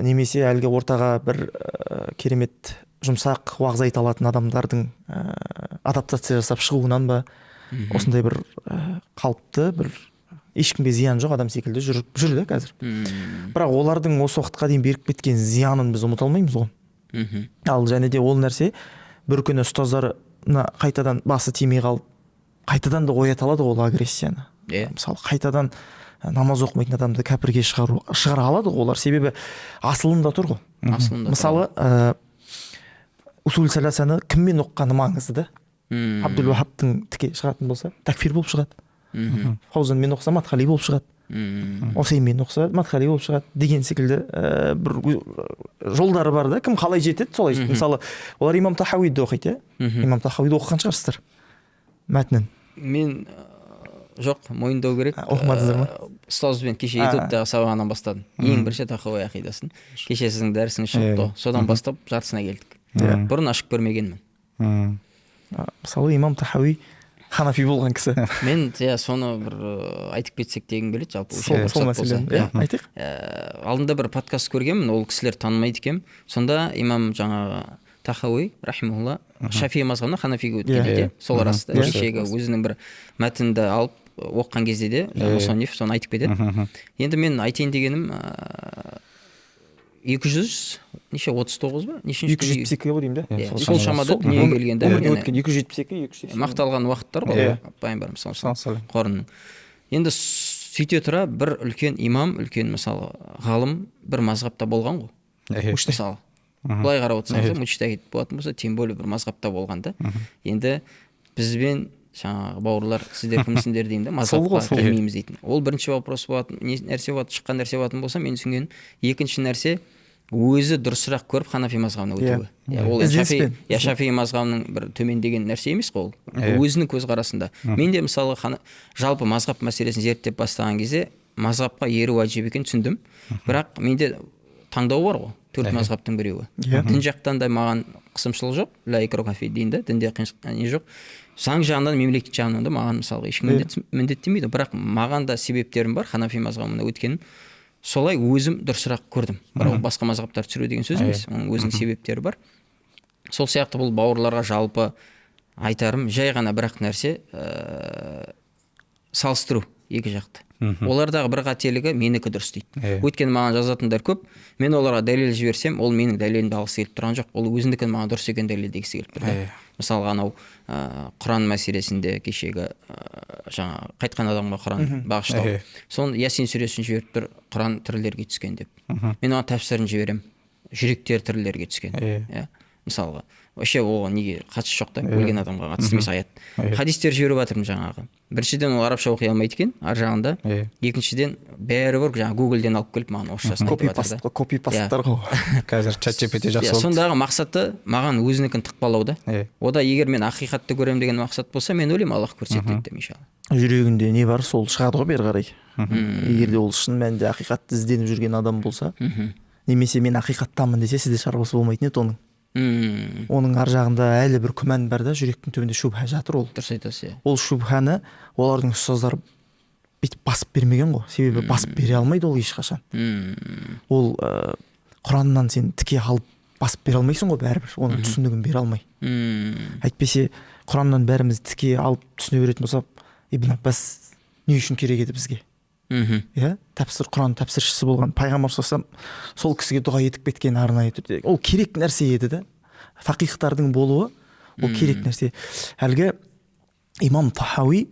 Немесе әлгі ортаға бір керемет жұмсақ уағыз айта алатын адамдардың адаптация жасап шығуынан ба, осындай бір қалыпты бір ешкімге зиян жоқ адам секілді жүрді қазір. Бірақ олардың осы уақытқа дейін беріп кеткен зиянын біз ұмыта алмаймыз ғой. Ал және де ол нәрсе бір күні ұстаздарына қайтадан басы тимей қалып, қайтадан да оята алады ол агрессияны. Мысалы, қайтадан намаз оқымайтын адамды кәпірге шығара алады олар, себебі асылында тұр ғой. Мысалы, усул сәләсаны кіммен оққаны маңызды да. Абдул Вахабтың тіке шығатын болса, такфир болып шығады. Фаузанмен оқса Мадхали болып шығады. Осеймен оқса Мадхали болып шығады деген секілді бір жолдары бар да, кім қалай жетеді солай. Мысалы, олар имам Тахауиді оқиды, имам Тахауиді оқыған шығарсыздар мәтінін. Мен жоқ, мойындау керек. Оқымадыңыздар ма? Ұстазбен кеше ютубтағы сабағынан бастадым. Ең бірінші Тахауи ақидасын. Кеше сіздің дәрісіңіз шықты. Содан бастап жартысына келдік. Бұрын ашып көрмегенмін. Мысалы, имам Тахауи Ханафи болған кісі. Мен соны бір айтып кетсек дегім келеді, жалпы. Сол мәселені айтайық. Алдында бір подкаст көргенмін, ол кісілер танымайды екен. Сонда имам жаңағы Тахауи рахимахулла Шафии мазхабына Ханафиге өткен. Сол арасында кешегі өзінің бір мәтінді алып оқыған кезде де мұсанниф соны айтып кетеді. Енді мен айтайын дегенім 239 ба? 272 ғой деймін да. Сол шамада дүниеге келгенде. 272, 280. Мақталған уақыттар ғой. Пайғамбар қорының. Енді сөйте тұра бір үлкен имам, үлкен мысалы ғалым бір мазхабта болған ғой. Мысалы, былай қарап отырсаңыз, муджтахид болатын болса, тем более бір мазхабта болған да. Енді бізбен жаңағы бауырлар сіздер кімсіңдер деймін да, мазхабқа келмейміз дейтін. Ол бірінші вопрос болады, нәрсе болады, шыққан нәрсе болатын болса, мен түсінгенім екінші нәрсе өзі дұрысырақ көріп Ханафи мазхабына өтуі. Ол Шафии мазхабының бір төмендеген нәрсе емес қой, ол өзінің көзқарасында. Мен де мысалы жалпы мазхаб мәселесін зерттеп бастаған кезде мазхабқа еру уәжіп екенін түсіндім. Бірақ менде таңдау бар ғой, 4 мазхабтың біреуі. Дін жақтан да маған қысымшылық жоқ, ла икраха фи дин да, дінде қиыншылық жоқ. Заң жағынан, мемлекет жағынан да маған мысалы ешкім міндеттемейді, бірақ маған да себептерім бар Ханафи мазхабына өткенім. Солай өзім дұрысырақ көрдім. Бірақ басқа мазхабтар түсіру деген сөз емес, оның өзінің себептері бар. Сол сияқты бұл бауырларға жалпы айтарым жай ғана бірақ нәрсе салыстыру екі жақты. Олардағы бір қателігі менікі дұрыс дейді. Өйткені маған жазатындар көп, мен оларға дәлел жіберсем, ол менің дәлелімді алғысы келіп тұрған жоқ, ол өзіндікін маған дұрыс екен дәлелдегісі келіп тұр. Мысалға анау Құран мәселесінде кешегі жаңа қайтқан адамға Құран бағыштау. Соны Ясин сүресін жіберіп тұр, Құран тірілерге түскен деп. Мен оған тәпсірін жіберем, жүректер тірілерге түскен. Мысалға вообще оған неге қатысы жоқ та, өлген адамға қатысты емес аят. Хадистер жіберіп жатырмын жаңағы. Біріншіден ол арабша оқи алмайды екен, ар жағында. Екіншіден бәрібір жаңағы Google-ден алып келіп маған орысшасын айтып жатыр да. Копипасттар ғой. Қазір ChatGPT жақсы болды. Сондағы мақсаты маған өзінікін тықпалау да. Ода егер мен ақиқатты көремін деген мақсат болса, мен ойлаймын Аллах көрсетеді деп иншалла. Жүрегінде не бар, сол шығады ғой бері қарай. Егер де ол шын мәнінде ақиқатты ізденіп жүрген адам болса, немесе мен ақиқаттамын десе, сізде шаруасы болмайтын еді оның. Оның ар жағында әлі бір күмән бар да, жүректің түбінде шубха жатыр ол. Дұрыс айтасыз. Ол шубханы олардың ұстаздары бүйтіп басып бермеген ғой, себебі басып бере алмайды ол ешқашан. Ол Құраннан сен тіке алып басып бере алмайсың ғой, бәрібір оның түсінігін бере алмай. Әйтпесе Құраннан бәріміз тіке алып түсіне беретін болсақ, Ибн Аббас не үшін керек еді бізге? Иә, Құран тәпсіршісі болған пайғамбар саллаллаху алейхи вассалам сол кісіге дұға етіп кеткен арнайы түрде. Ол керек нәрсе еді да. Фақихтардың болуы ол керек нәрсе. Әлгі имам Тахауи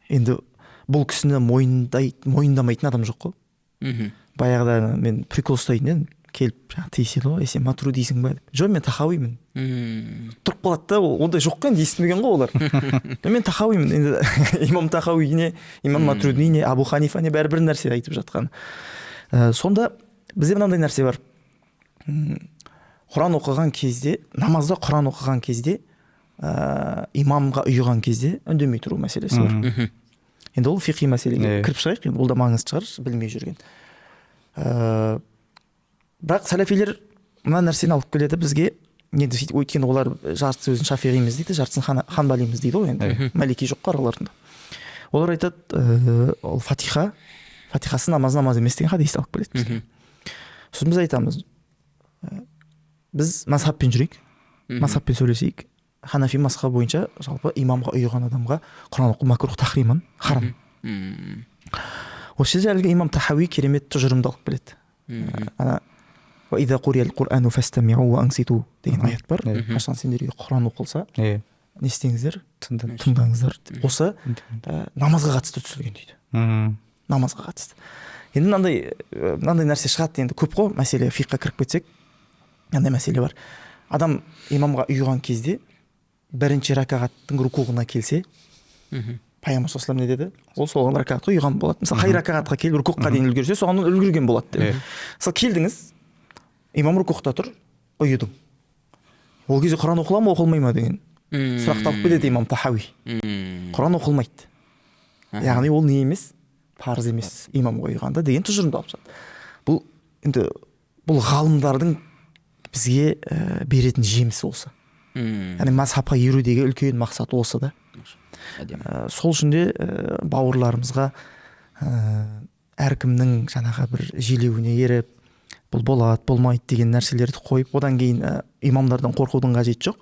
енді бұл кісіні мойындамайтын адам жоқ қой. Баяғыда мен прикол ұстайтын едім, келіп тиіседі ғой, сен матрудисің ба деп. Жоқ, мен тахауимін. Тұрып қалады да, ондай жоқ қой, енді естімеген ғой олар. Мен тахауимын. Енді имам Тахауине, имам Матрудине, Абу Ханифане бәрі бір нәрсе айтып жатқан. Сонда бізде мынандай нәрсе бар. Құран оқыған кезде, намазда Құран оқыған кезде, имамға ұйыған кезде үндемей тұру мәселесі бар. Енді ол фиқи мәселеге кіріп шығайық, ол да маңызды шығар, білмей жүрген. Бірақ сәләфилер мына нәрсені алып келеді бізге, енді өйткені олар жартысы өзін шафиғимыз дейді, жартысын ханбалимыз дейді ғой, енді мәлики жоқ араларында. Олар айтады, ол фатихасы намаз емес деген хадисті алып келеді. Сосын біз айтамыз, біз мазхабпен жүрейік, мазхабпен сөйлесейік. Ханафи мазхабы бойынша жалпы имамға ұйыған адамға Құран оқу макрух тахриман, харам. Осы жерде әлгі имам Тахауи керемет тұжырымды алып келеді. Ана وَإِذَا قُرِيَ الْقُرْآنُ فَاسْتَمِعُوا وَأَنْصِتُوا деген аят бар. Қашан сендерге Құран оқылса, не істеңіздер? Тыңдаңыздар. Осы намазға қатысты түсірген дейді. Намазға қатысты. Енді мынандай нәрсе шығады, енді көп қой мәселе, фиққа кіріп кетсек, мынандай мәселе бар. Адам имамға ұйыған кезде бірінші ракағаттың рукуғына келсе, пайғамбар саллаллаху алейхи вассалам не деді? Ол соған ракағатқа ұйыған болады. Мысалы, қай ракағатқа келіп рукуғқа дейін үлгерсе, соған үлгерген болады деп. Мысалы, келдіңіз, имам рукуғта тұр, ұйыдың. Ол кезде Құран оқыла ма, оқылмай ма деген сұрақты алып келеді имам Тахауи. Құран оқылмайды. Яғни ол не емес? Парыз емес имамға ұйығанда деген тұжырымды алып жатыр. Бұл енді бұл ғалымдардың бізге беретін жемісі осы. Яғни мазхабқа ерудегі үлкен мақсат осы да. Сол үшін де бауырларымызға әркімнің жаңағы бір желеуіне еріп, бұл болады, болмайды деген нәрселерді қойып, одан кейін имамдардан қорқудың қажеті жоқ.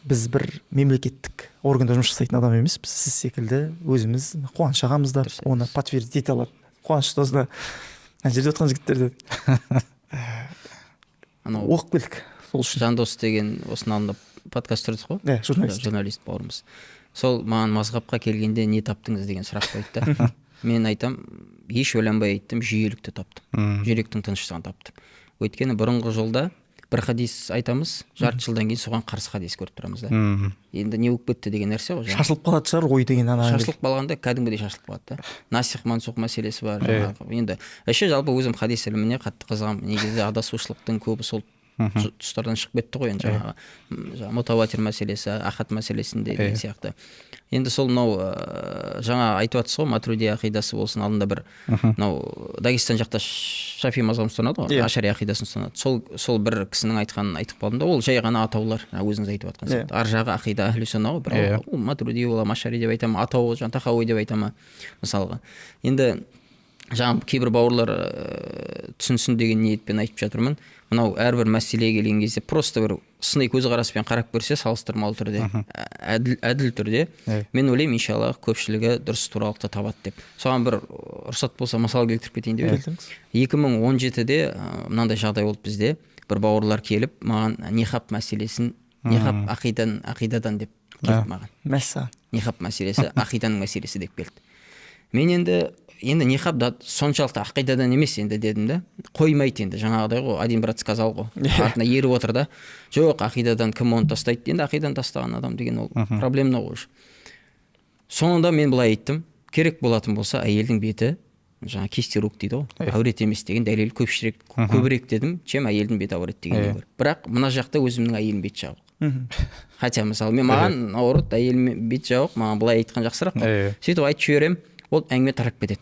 Біз бір мемлекеттік органда жұмыс жасайтын адам емес, біз сіз секілді өзіміз Қуаныш ағамыз да оны подтвердить ете алады. Қуаныш досына ана жерде отқан жігіттерді оқып келдік. Жандос деген осының алдында подкаст түсірдік қой, журналист бауырымыз. Сол маған мазхабқа келгенде не таптыңыз деген сұрақ қойды да. Мен айтам, еш ойланбай айттым, жүйелікті таптым, жүректің тыныштығын таптым. Өйткені бұрынғы жолда бір хадис айтамыз, жарты жылдан кейін соған қарсы хадис көріп тұрамыз да. Енді не болып кетті деген нәрсе ғой. Шашылып қалады шығар ой деген ана. Шашылып қалғанда кәдімгідей шашылып қалады да. Насих мансух мәселесі бар. Енді жалпы өзім хадис іліміне қатты қызығамын. Негізі адасушылықтың көбі сол тұстардан шығып кетті ғой, енді жаңағы мутаватир мәселесі, ахад мәселесінде деген сияқты. Енді сол мынау жаңа айтып жатсыз ғой, матруди ақидасы болсын, алдында бір мынау Дагестан жақта шафи мазхабын ұстанады ғой, ашари ақидасын ұстанады. Сол бір кісінің айтқанын айтып қалдым да, ол жай ғана атаулар, өзіңіз айтып жатқан сияқты. Ар жағы ақида әхлі сүнна ғой, бірақ ол матруди бола, ашари деп айтама, атауы жаңа тахауи деп айтама мысалға. Енді жаңа кейбір бауырлар түсінсін деген ниетпен айтып жатырмын. Мынау әрбір мәселеге келген кезде просто бір сыни көзқараспен қарап көрсе, салыстырмалы түрде, әділ түрде, мен ойлаймын, иншалла көпшілігі дұрыс туралықты табады деп. Соған бір рұқсат болса мысал келтіріп кетейін деп едім. 2017-де мынандай жағдай болды бізде. Бір бауырлар келіп, маған нихаб мәселесін, нихаб ақидадан деп келді маған. Нихаб мәселесі ақиданың мәселесі деп келді. Мен енді нихаб да соншалықты ақидадан емес енді дедім да. Қоймайды енді, жаңағыдай ғой, один брат сказал ғой. Артына еріп отыр да. Жоқ, ақидадан кім оны тастайды? Енді ақидадан тастаған адам деген ол проблемна ғой. Соңында мен былай айттым, керек болатын болса, әйелдің беті, жаңа кисти рук дейді ғой, әурет емес деген дәлел көбірек дедім, чем әйелдің беті әурет деген бар. Бірақ мына жақта өзімнің әйелім беті жабық. Хотя мысалы мен маған наоборот әйелім беті жабық, маған былай айтқан жақсырақ. Сөйтіп айтып жіберемін, ол әңгіме тарап кетеді.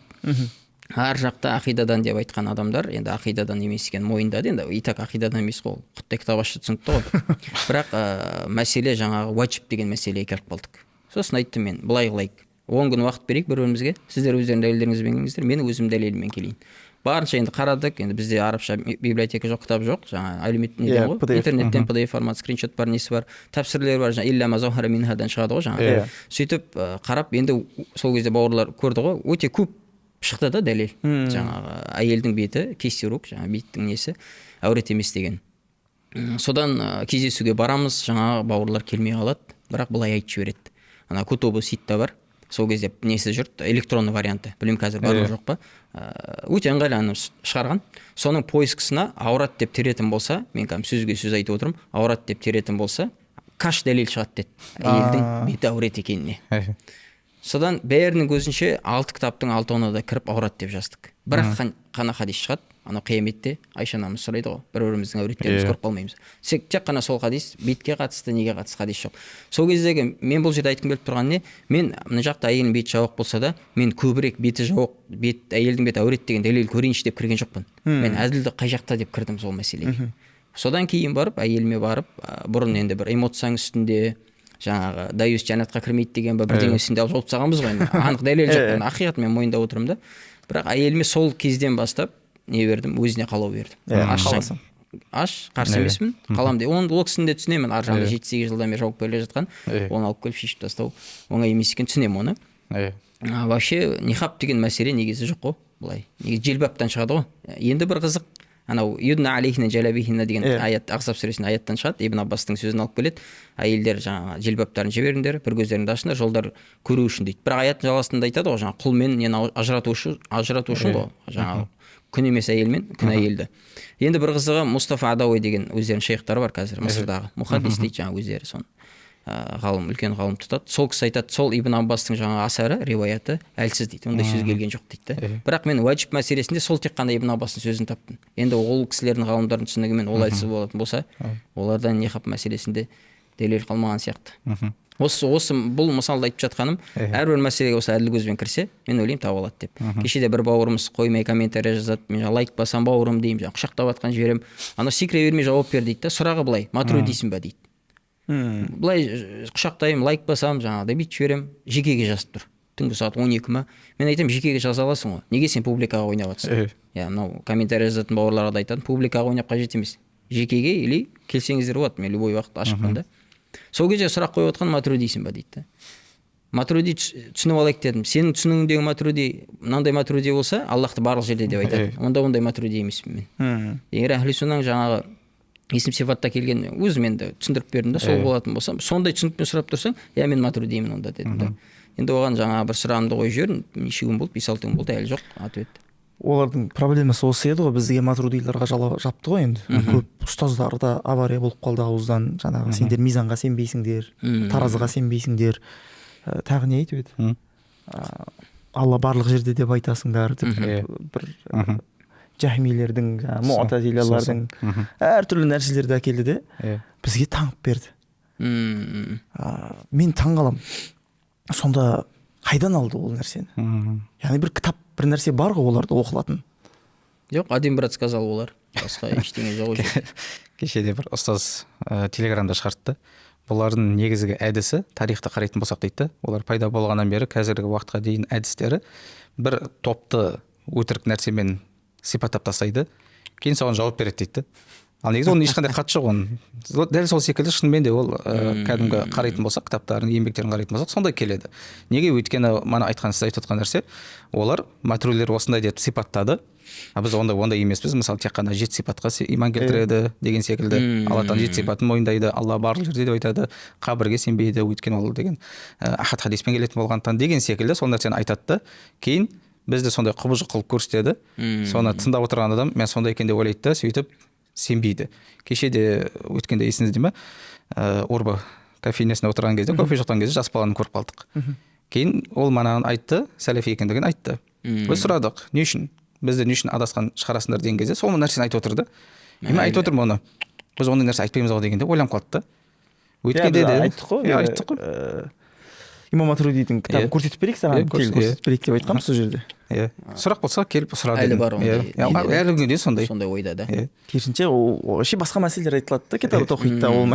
Ар жақта ақидадан деп айтқан адамдар енді ақидадан емес екенін мойындады. Енді итак ақидадан емес қой, құттай кітап ашты түсінікті ғой. Бірақ мәселе жаңағы уаджиб деген мәселеге келіп қалдық. Сосын айттым мен, былай қылайық, 10 күн уақыт берейік бір бірімізге, сіздер өздерің дәлелдеріңізбен келіңіздер, мен өзім дәлеліммен келейін. Барынша енді қарадық, енді бізде арабша библиотека жоқ, кітап жоқ, жаңа әлеуметтік неден ғой, интернеттен PDF формат, скриншот бар, несі бар, тапсырмалар бар, жаңа илля мазахара минхадан шығады ғой, жаңа. Сөйтіп қарап, енді сол кезде бауырлар көрді ғой, өте көп шықты да дәлел. Жаңағы әйелдің беті кесирук, жаңа беттің несі әурет емес деген. Содан кездесуге барамыз, жаңағы бауырлар келмей қалады, бірақ былай айтып жібереді. Ана кутубы ситта бар. Сол кезде несі жүрт, электронный варианты. Білем қазір бар жоқ па? Өте ыңғайлы шығарған. Соның поискісына аурат деп теретін болса, мен кәдімгі сөзге сөз айтып отырмын, аурат деп теретін болса, каш дәлел шығады деді. Әйелдің беті аурет екеніне. Содан бәрінің көзінше 6 кітаптың 6-на да кіріп аурат деп жаздық. Бірақ қана хадис шығады. Ана қияметте Айша анамыз сұрайды ғой, бір-біріміздің әуреттеріміз көріп қалмаймыз. Тек қана сол хадис, бетке қатысты, неге қатысты хадис жоқ. Сол кездегі мен бұл жерде айтқым келіп тұрған не, мен мына жақта әйелдің беті жауық болса да, мен көбірек беті жауық, әйелдің беті әурет деген дәлел көрейінші деп кірген жоқпын. Мен әзілді қай жақта деп кірдім сол мәселеге. Содан кейін барып, әйеліме барып, бұрын енді бір эмоцияң үстінде, жаңағы даюс жәннатқа кірмейді деген бірдеңе үстінде алып тастағанбыз ғой, анық дәлел жоқ, ақиқат мен мойындап отырмын да. Бірақ әйеліме сол кезден бастап не бердім, өзіне қалау бердім. Аш, қарсы емеспін, қалам де. Ол кісіні де түсінемін, ар жағында 7-8 жылдан бері жауып келе жатқан, оны алып келіп шешіп тастау оңай емес екен, түсінемін оны. Вообще нихаб деген мәселе негізі жоқ қой, былай. Негізі желбаптан шығады ғой. Енді бір қызық, анау юдна алейхина жалабихина деген аят, Ахзаб сүресінің аяттан шығады. Ибн Аббастың сөзін алып келеді. Әйелдер жаңағы желбаптарын жіберіңдер, бір көздеріңді ашыңдар, жолдар көру үшін дейді. Бірақ аяттың жалғасында айтады ғой, жаңағы құл мен нені ажырату үшін ғой, жаңағы күн емес әйелмен, күн әйелді. Енді бір қызығы Мустафа Адауи деген өздерінің шейхтары бар қазір Мысырдағы. Мұхаддис дейді жаңа өздері соны. Ғалым, үлкен ғалым тұтады. Сол кісі айтады, сол Ибн Аббастың жаңа асары, риуаяты әлсіз дейді. Ондай сөз келген жоқ дейді. Бірақ мен уәжіп мәселесінде сол тек қана Ибн Аббастың сөзін таптым. Енді ол кісілердің ғалымдардың түсінігімен ол әлсіз болатын болса, олардан нихаб мәселесінде дәлел қалмаған сияқты. Осы бұл мысалды айтып жатқаным, әрбір мәселеге осы әділ көзбен кірсе, мен ойлаймын таба алады деп. Кешеде бір бауырымыз қоймай комментарий жазады, мен лайк басам бауырым деймін, құшақтап атқан жіберем. Ана секіре бермей жауап бер дейді да, сұрағы былай, матрудисің ба дейді. Былай құшақтаймын, лайк басам, жаңағыдай бүйтіп жіберем, жекеге жазып тұр. Түнгі сағат 12 ма? Мен айтамын, жекеге жаза аласың ғой. Неге сен публикаға ойнап жатсың? Мынау комментарий жазатын бауырларға да айтатын, публикаға ойнап қажет емес. Жекеге или келсеңіздер болады, мен любой уақыт ашықпын да. Сол кезде сұрақ қойып отқан матрудисің ба дейді. Матруди түсініп алайық дедім. Сенің түсінігіңдегі матруди мынандай матруди болса, Аллахты барлық жерде деп айтады. Ондай матруди емеспін мен. Егер әхли суннаның жаңағы есім сипатта келген, өзім енді түсіндіріп бердім да, сол болатын болса, сондай түсінікпен сұрап тұрсаң, мен матрудимін онда дедім да. Енді оған жаңағы бір сұрағымды қойып жібердім, неше күн болды, 5-6 күн болды, әлі жоқ ответ. Олардың проблемасы осы еді ғой, бізге матрудиларға жапты ғой енді. Көп ұстаздар да авария болып қалды ауыздан, жаңағы сендер мизанға сенбейсіңдер, таразыға сенбейсіңдер. Тағы не айтып еді? Алла барлық жерде деп айтасыңдар деп бір жахмилердің, муътазилалардың әртүрлі нәрселерді әкелді де бізге таңып берді. Мен таң қалам. Сонда қайдан алды ол нәрсені? Яғни бір кітап, бір нәрсе бар ғой оларда оқылатын. Жоқ, один брат сказал олар. Басқа ештеңе жоқ жерде. Кешеде бір ұстаз телеграмда шығартты. Бұлардың негізгі әдісі, тарихты қарайтын болсақ дейді, олар пайда болғаннан бері қазіргі уақытқа дейін әдістері бір топты өтірік нәрсемен сипаттап тастайды, кейін соған жауап береді дейді. Ал негізі оның ешқандай қатысы жоқ. Оның дәл сол секілді шынымен де ол кәдімгі қарайтын болсақ, кітаптарын, еңбектерін қарайтын болсақ, сондай келеді. Неге? Өйткені мана айтқан, сіз айтып отқан нәрсе, олар матрулер осындай деп сипаттады. Біз ондай емеспіз. Мысалы, тек қана 7 сипатқа иман келтіреді деген секілді. Аллаһтан 7 сипатын мойындайды, Алла барлық жерде деп айтады, қабірге сенбейді, өйткені ол деген ахад хадиспен келетін болғандықтан деген секілді сол нәрсені айтады. Кейін бізді сондай құбыжық қылып көрсетеді. Соны тыңдап отырған адам мен сондай екен деп ойлайды да, сөйтіп сенбейді. Кешеде өткенде есіңізде ме? Орба кофейнесінде отырған кезде, кофе жұтқан кезде жас баланы көріп қалдық. Кейін ол манаған айтты, сәләфи екендігін айтты. Біз сұрадық, не үшін? Бізді не үшін адасқан шығарасыңдар деген кезде сол нәрсені айтып отырды. Мен айтып отырмын оны. Біз ондай нәрсе айтпаймыз ау дегенде ойланып қалды да. Өткенде де айттық қой. Имам Матрудидің кітабын көрсетіп берейік саған, көрсетіп берейік деп айтқанбыз сол жерде. Сұрақ болса келіп сұрады. Әлі бар ондай. Әлі күнге дейін сондай. Сондай ойда да. Керісінше басқа мәселелер айтылады да, кітап тоқиды да, ол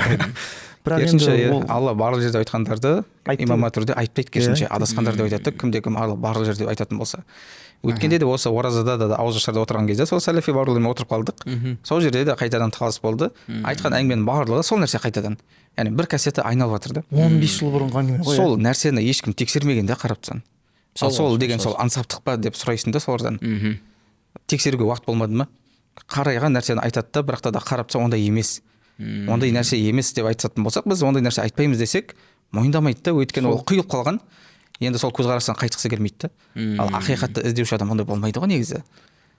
бірақ керісінше енді ол алла барлық жерде айтқандарды имам Матурди айтпайды, керісінше адасқандар деп айтады. Кімде кім алла барлық жерде айтатын болса. Өткенде де осы оразада да ауызашарда отырған кезде сол сәләфи бауырлармен отырып қалдық. Сол жерде де қайтадан талас болды. Айтқан әңгіменің барлығы сол нәрсе қайтадан. Яғни бір кассета айналып жатыр да. 15 жыл бұрынғы әңгіме ғой. Сол нәрсені ешкім тексермегенде қарап тұрсаң. Сол деген сол ансаптық па деп сұрайсың да солардан. Тексеруге уақыт болмады ма? Қарайған нәрсені айтады да, бірақ та қарап тұрсаң ондай емес. Ондай нәрсе емес деп айтатын болсақ, біз ондай нәрсе айтпаймыз десек, мойындамайды да, өйткені ол құйылып қалған. Енді сол көзқарастан қайтқысы келмейді да. Ал ақиқатты іздеуші адам ондай болмайды ғой негізі.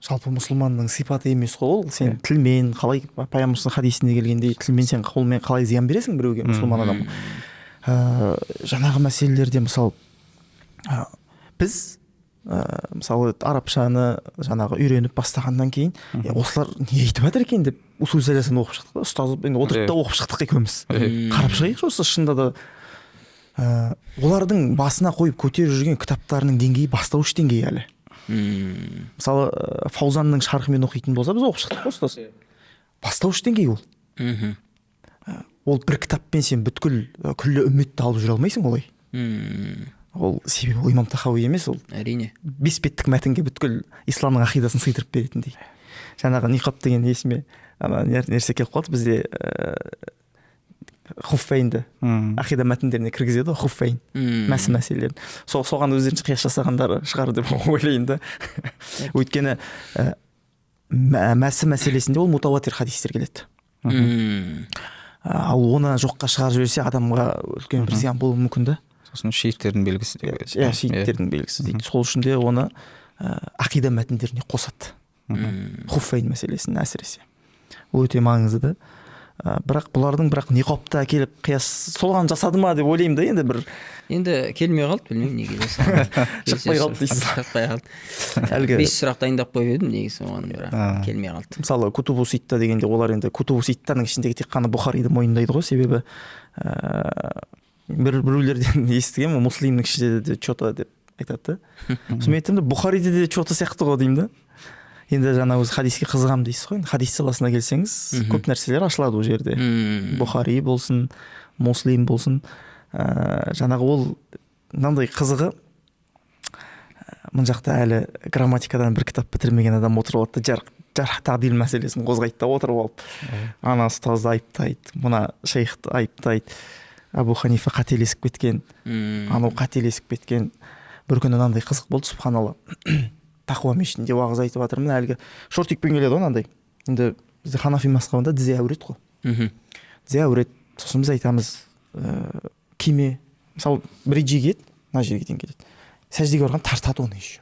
Жалпы мұсылманның сипаты емес қой ол. Сен тілмен қалай пайғамбарымыздың хадисінде келгендей тілмен сен қолмен қалай зиян бересің біреуге, мұсылман адам. Жаңағы мәселелерде мысалы біз мысалы арабшаны жаңағы үйреніп бастағаннан кейін осылар не айтып жатыр екен деп усул сәләсін оқып шықтық. Ұстаз енді отырып та оқып шықтық екеуміз. Қарап шығайықшы осы шынында да олардың басына қойып көтеріп жүрген кітаптарының деңгейі бастауыш деңгей әлі. Мысалы Фаузанның шархымен оқитын болса біз оқып шықтық қой ұстаз. Бастауыш деңгей ол. Ол бір кітаппен сен бүткіл күллі үмметті алып жүре алмайсың олай. Ол себебі ол имам Тахауи емес, ол әрине 5 беттік мәтінге бүткіл исламның ақидасын сыйдырып беретіндей. Жаңағы ниқаб деген есіме нәрсе келіп қалды бізде. Хуффейнді ақида мәтіндеріне кіргізеді ғой, хуффейн мәсі мәселелерін. Соған өздерінше қияс жасағандары шығар деп ойлайын да. Өйткені мәсі мәселесінде ол мутаватир хадистер келеді. Ал оны жоққа шығарып жіберсе адамға үлкен бір зиян болуы мүмкін да. Сосын шииттердің белгісі деп ойлайсыз. Иә, шииттердің белгісі дейді. Сол үшін де оны ақида мәтіндеріне қосады. Хуффейн мәселесін әсіресе. Ол өте маңызды да. Бірақ бұлардың ниқабты әкеліп қияс солған жасады ма деп ойлаймын да, енді бір енді келмей қалды, білмеймін неге жасады. Шықпай қалды дейсіз. Шықпай қалды. Әлгі 5 сұрақ дайындап қойып едім негізі, оған бірақ келмей қалды. Мысалы Кутубу Ситта дегенде олар енді Кутубу Ситтаның ішіндегі тек қана Бұхариді мойындайды ғой, себебі біреулерден естігемін, Муслимнің ішінде де чота деп айтады да. Сосын айттым да, Бұхариде де чота сияқты ғой деймін да. Енді жаңа өз хадиске қызығам дейсіз ғой. Хадис саласына келсеңіз, көп нәрселер ашылады ол жерде. Бұхари болсын, Муслим болсын. Жаңағы ол мынандай қызығы, мына жақта әлі грамматикадан бір кітап бітірмеген адам отырып алады да, жарх тағдил мәселесін қозғайды да отырып алып. Ана ұстазды айыптайды, мына шейхті айыптайды. Абу Ханифа қателесіп кеткен, анау қателесіп кеткен. Бір күні мынандай қызық болды, субханалла. Тақуа мешітінде уағыз айтып жатырмын, әлгі шортикпен келеді ғой мынандай. Енді бізде ханафи мазхабында тізе әурет қой. Тізе әурет. Сосын біз айтамыз, киме, мысалы бірінші киеді, мына жерге дейін келеді. Сәждеге барған тартады оны еще.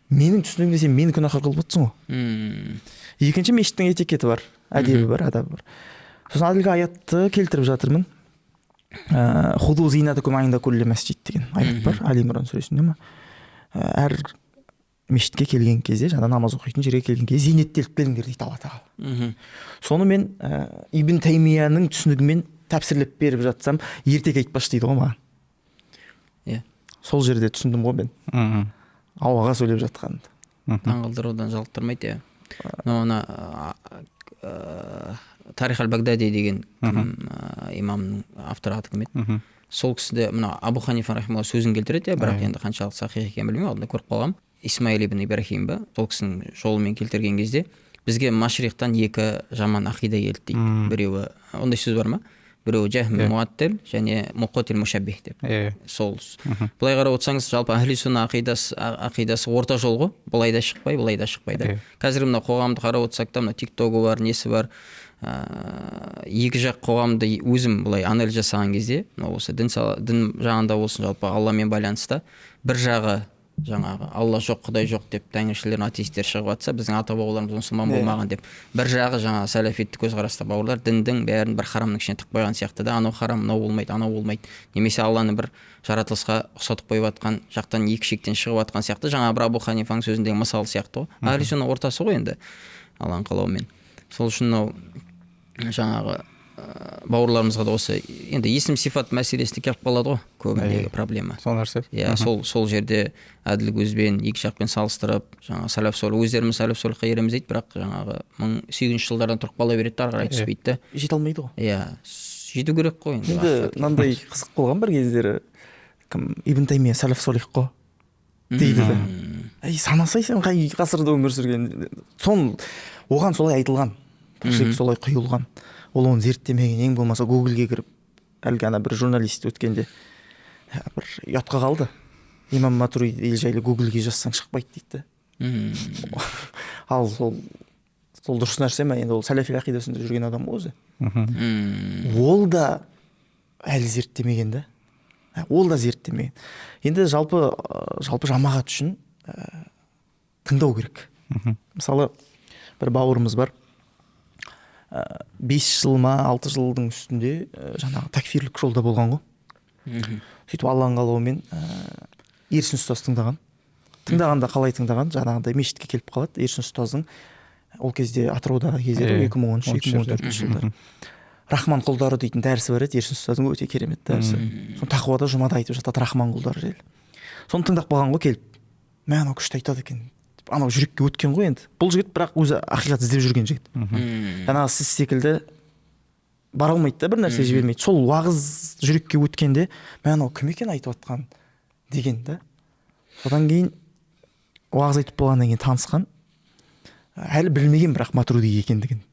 Менің түсінігімде сен мені күнәһар қылып отырсың ғой. Екінші мешіттің этикеті бар, әдебі бар, адабы бар. Сосын әлгі аятты келтіріп жатырмын. Худу зинатакум инда кулли масжид деген аят бар, Али Имран сүресінде ма. Әр мешітке келген кезде, жаңа намаз оқитын жерге келген кезде зейнеттеліп келіңдер дейді Алла тағала. Соны мен Ибн Таймияның түсінігімен тәпсірлеп беріп жатсам, ертек айтпашы дейді ғой маған. Иә. Сол жерде түсіндім ғой мен. Ауаға сөйлеп жатқанымды. Таңғалдырудан жалықтырмайды, иә. Ана Тарих аль-Багдади деген имамның авторы аты кім еді? Сол кісіде мына Абу Ханифа рахималла сөзін келтіреді, бірақ енді қаншалық сахих екенін білмеймін, алдында көріп қалғам. Исмаил ибн Ибрахим ба, сол кісінің жолымен келтірген кезде бізге машриқтан 2 жаман ақида келді дейді. Біреуі, ондай сөз бар ма? Біреуі жахм муаттил және муқатил мушаббих деп. Сол. Былай қарап отырсаңыз, жалпы ахли сунна ақидасы орта жол ғой. Былай да шықпайды. Қазір мына қоғамды қарап отырсақ та, мына TikTok-ы бар, несі бар. Екі жақ қоғамды өзім былай анализ жасаған кезде, осы дін жағында болсын, жалпы Алламен байланысты, бір жағы жаңағы Алла жоқ, Құдай жоқ деп тәңіршілер, атеисттер шығып жатса, біздің ата бабаларымыз мұсылман болмаған деп, бір жағы жаңағы сәләфиттік көзқарасты бауырлар діндің бәрін бір харамның ішіне тығып қойған сияқты да, анау харам, мынау болмайды, анау болмайды. Немесе Алланы бір жаратылысқа ұқсатып қойып жатқан, жақтан екі шектен шығып жатқан сияқты, жаңағы бір Абу Ханифаның сөзіндегі мысалы сияқты ғой. Ахли сунна ортасы ғой енді, Алланың қалауымен. Сол үшін жаңағы бауырларымызға да осы енді есім сифат мәселесіне келіп қалады ғой көбіндегі проблема. Сол нәрсе. Иә, сол жерде әділ көзбен екі жақпен салыстырып, жаңағы сәләф солих, өздеріміз сәләф солихқа ереміз дейді, бірақ жаңағы 1800 жылдардан тұрып қала береді, ары қарай түспейді. Жете алмайды ғой. Иә, жету керек қой енді ақиқатқа. мынандай қызық болған бір кездері, кім ибн таймия сәләф солих қой дейді да. Санасай сен қай ғасырда өмір сүрген, оған солай айтылған, тіршілік солай құйылған. Ол оны зерттемеген, ең болмаса Гуглге кіріп, әлгі ана бір журналист өткенде бір ұятқа қалды. Имам Матуриди жайлы Гуглге жазсаң шықпайды дейді. Ал сол дұрыс нәрсе ме? Енді ол сәләфи ақидасында жүрген адам ғой өзі. Ол да әлі зерттемеген да. Ол да зерттемеген. Енді жалпы жамағат үшін тыңдау керек. Мысалы, бір бауырымыз бар. 5 жыл ма 6 жылдың үстінде жаңағы такфирлік жолда болған ғой. Сөйтіп Алланың қалауымен Ерсін ұстаз тыңдаған. Тыңдағанда қалай тыңдаған? Жаңағындай мешітке келіп қалады. Ерсін ұстаздың ол кезде Атыраудағы кездері 2013-2014 жылдары. Рахман құлдары дейтін дәрісі бар еді. Ерсін ұстаздың өте керемет дәрісі. Соны тақуада жұмада айтып жатады Рахман құлдары жайлы. Соны тыңдап қалған ғой келіп. Мә анау күшті айтады екен. Анау жүрекке өткен ғой енді. Бұл жігіт бірақ өзі ақиқат іздеп жүрген жігіт. Жаңағы сіз секілді бара алмайды да, бір нәрсе жібермейді. Сол уағыз жүрекке өткенде, мә анау кім екен айтып жатқан деген да. Содан кейін уағыз айтып болғаннан кейін танысқан. Әлі білмеген бірақ Матуриди екендігін.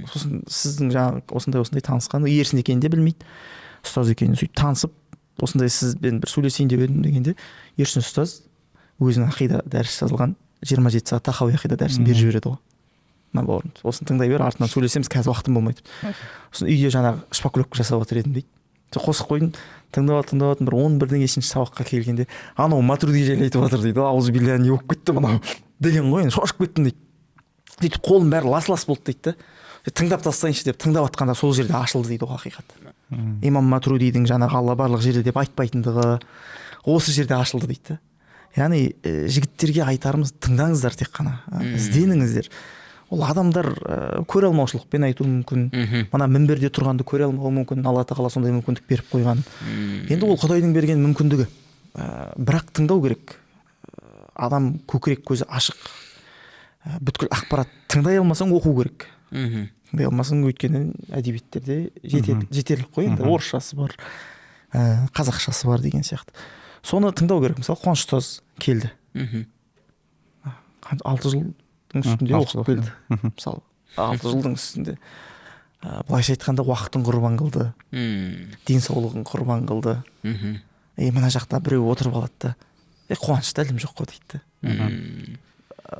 Сосын сіздің жаңағы осындай танысқан, Ерсін екенін де білмейді. Ұстаз екенін сөйтіп танысып, осындай сізбен бір сөйлесейін деп едім дегенде, Ерсін ұстаз өзінің ақида дәріс жазылған 27 сағат тахауи ақида дәрісін беріп жібереді ғой. Мына бауырым, осыны тыңдай бер, артынан сөйлесеміз, қазір уақытым болмайды. Сосын үйде жаңағы шпаклевка жасап отыр едім дейді. Қосып қойдым, тыңдап бір 11-дің сабаққа келгенде, анау Матуриди жайлы айтып жатыр дейді. Аузы билля не болып кетті мынау деген ғой, енді шошып кеттім дейді. Сөйтіп қолым бәрі лас болды дейді да. Тыңдап тастайыншы деп тыңдап жатқанда сол жерде ашылды дейді ғой ақиқат. Имам Матуридидің жаңағы Алла барлық жерде деп айтпайтындығы осы жерде ашылды дейді. Яғни жігіттерге айтарымыз, тыңдаңыздар тек қана, ізденіңіздер. Ол адамдар көре алмаушылықпен айтуы мүмкін. Мына мінберде тұрғанды көре алмауы мүмкін. Алла тағала сондай мүмкіндік беріп қойған. Енді ол Құдайдың берген мүмкіндігі. Бірақ тыңдау керек. Адам көкірек көзі ашық. Бүткіл ақпарат тыңдай алмасаң оқу керек. Тыңдай алмасаң, өйткені әдебиеттерде жетерлік қой енді. Орысшасы бар, қазақшасы бар деген сияқты. Соны тыңдау керек. Мысалы, Қуаныш ұстаз келді. 6 жылдың үстінде оқып келді. Мысалы, 6 жылдың үстінде. Былайша айтқанда уақытын құрбан қылды. Денсаулығын құрбан қылды. Мына жақта біреу отырып алады да, Қуанышта ілім жоқ қой дейді.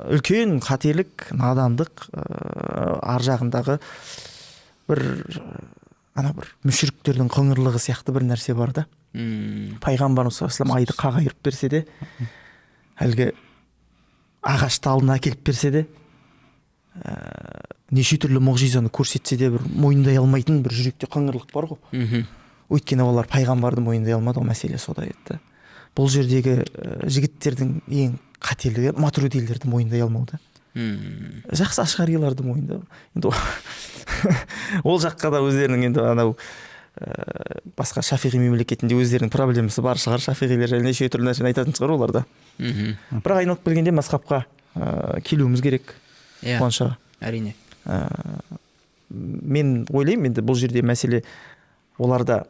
Үлкен қателік, надандық, ар жағындағы бір мүшіріктердің қыңырлығы сияқты бір нәрсе бар да. Пайғамбарымыз саллаллаху алейхи айды қағайырып берсе де, әлгі ағашты алдына әкеліп берсе де, неше түрлі мұғжизаны көрсетсе де, бір мойындай алмайтын бір жүректе қыңырлық бар ғой. Өйткені олар пайғамбарды мойындай алмады, ол мәселе сода еді. Бұл жердегі жігіттердің ең қателігі матуридилерді мойындай алмауда. Жақсы ашғариларды мойындау. Енді ол жаққа да өздерінің енді анау басқа шафиғи мемлекетінде өздерінің проблемасы бар шығар, шафиғилер жайлы неше түрлі нәрсені айтатын шығар олар да. Бірақ айналып келгенде мазхабқа келуіміз керек. Қуаныш. Әрине. Мен ойлаймын, енді бұл жерде мәселе оларда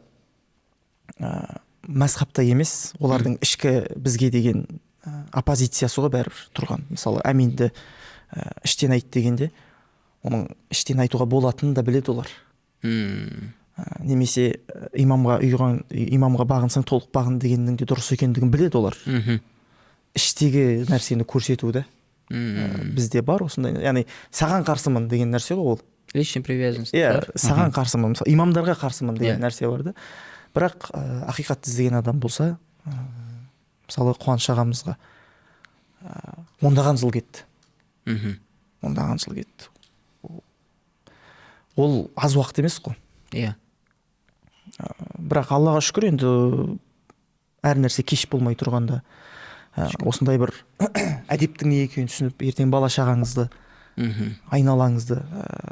мазхабта емес, олардың ішкі бізге деген оппозициясы ғой бәрібір тұрған. Мысалы, әминді іштен айт дегенде, оның іштен айтуға болатынын да біледі олар. Немесе имамға бағынсаң толық бағын дегеннің де дұрыс екендігін біледі олар. Іштегі нәрсені көрсетуді бізде бар осындай. Яғни саған қарсымын деген нәрсе ғой ол. Личная привязанность. Саған қарсымын, имамдарға қарсымын деген нәрсе бар да. Бірақ ақиқатты іздеген адам болса, мысалы Қуаныш ағамызға ондаған жыл кетті. Ондаған жыл кетті. Ол аз уақыт емес қой. Иә. Бірақ Аллаға шүкір, енді әр нәрсе кеш болмай тұрғанда осындай бір әдептің не екенін түсініп, ертең бала шағаңызды, айналаңызды,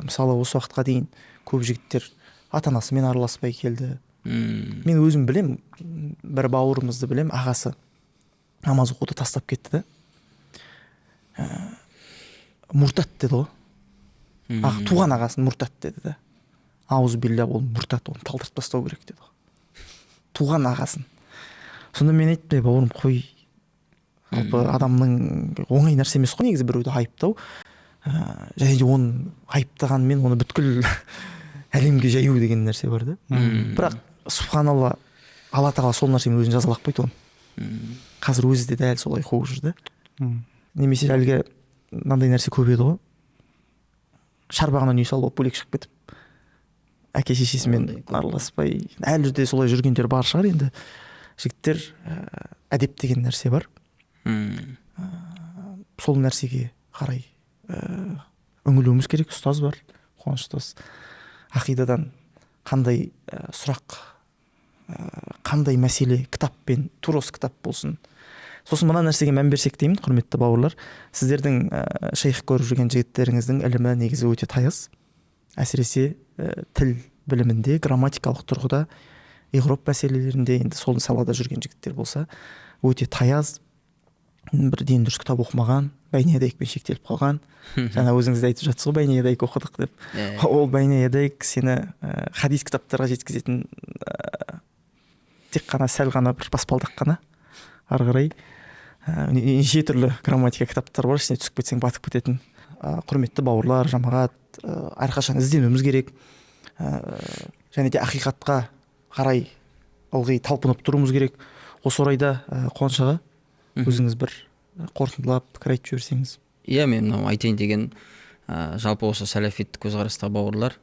мысалы осы уақытқа дейін көп жігіттер ата-анасымен араласпай келді. Мен өзім білем, бір бауырымызды білем, ағасы намаз оқуды тастап кетті да. Мұртат деді ғой. Туған ағасын мұртат деді да. аузубилля, ол мұртат, оны талдырып тастау керек деді ғой. Туған ағасын. Сонда мен айттым, бауырым қой, жалпы адамның оңай нәрсе емес қой негізі біреуді айыптау. Және де оны айыптағанмен оны бүткіл әлемге жаю деген нәрсе бар да. Бірақ субханалла, Алла тағала сол нәрсемен өзін жазалап қойды оны. Қазір өзі де дәл солай қуып жүр да. Немесе әлгі мынандай нәрсе көп еді ғой. Шарбағынан үй салып бөлек шығып кетіп, әке шешесімен араласпай, әлі де солай жүргендер бар шығар. Енді жігіттер әдеп деген нәрсе бар. Сол нәрсеге қарай үңілуіміз керек. Ұстаз бар, Қуаныш ұстаз. Ақидадан қандай сұрақ, қандай мәселе кітаппен, тура осы кітап болсын. Сосын мына нәрсеге мән берсек деймін, құрметті бауырлар. Сіздердің шейх көріп жүрген жігіттеріңіздің ілімі негізі өте таяз. Әсіресе тіл білімінде, грамматикалық тұрғыда, иғроп мәселелерінде, енді сол салада жүрген жігіттер болса, өте таяз, бірден дұрыс кітап оқымаған, бәйне едайықпен шектеліп қалған. Жаңа өзіңіз де айтып жатсыз ғой, бәйне едайық оқыдық деп. Ол бәйне едайық сені хадис кітаптарға жеткізетін тек қана сәл ғана бір баспалдақ қана. Ары қарай неше түрлі грамматика кітаптар бар, ішіне түсіп кетсең батып кететін. Құрметті бауырлар, жамағат, әрқашан ізденуіміз керек. Және де ақиқатқа қарай ылғи талпынып тұруымыз керек. Осы орайда Қуаныш аға, өзіңіз бір қорытындылап пікір айтып жіберсеңіз. Иә, мен мынау айтайын деген жалпы осы сәләфиттік көзқарастағы бауырлар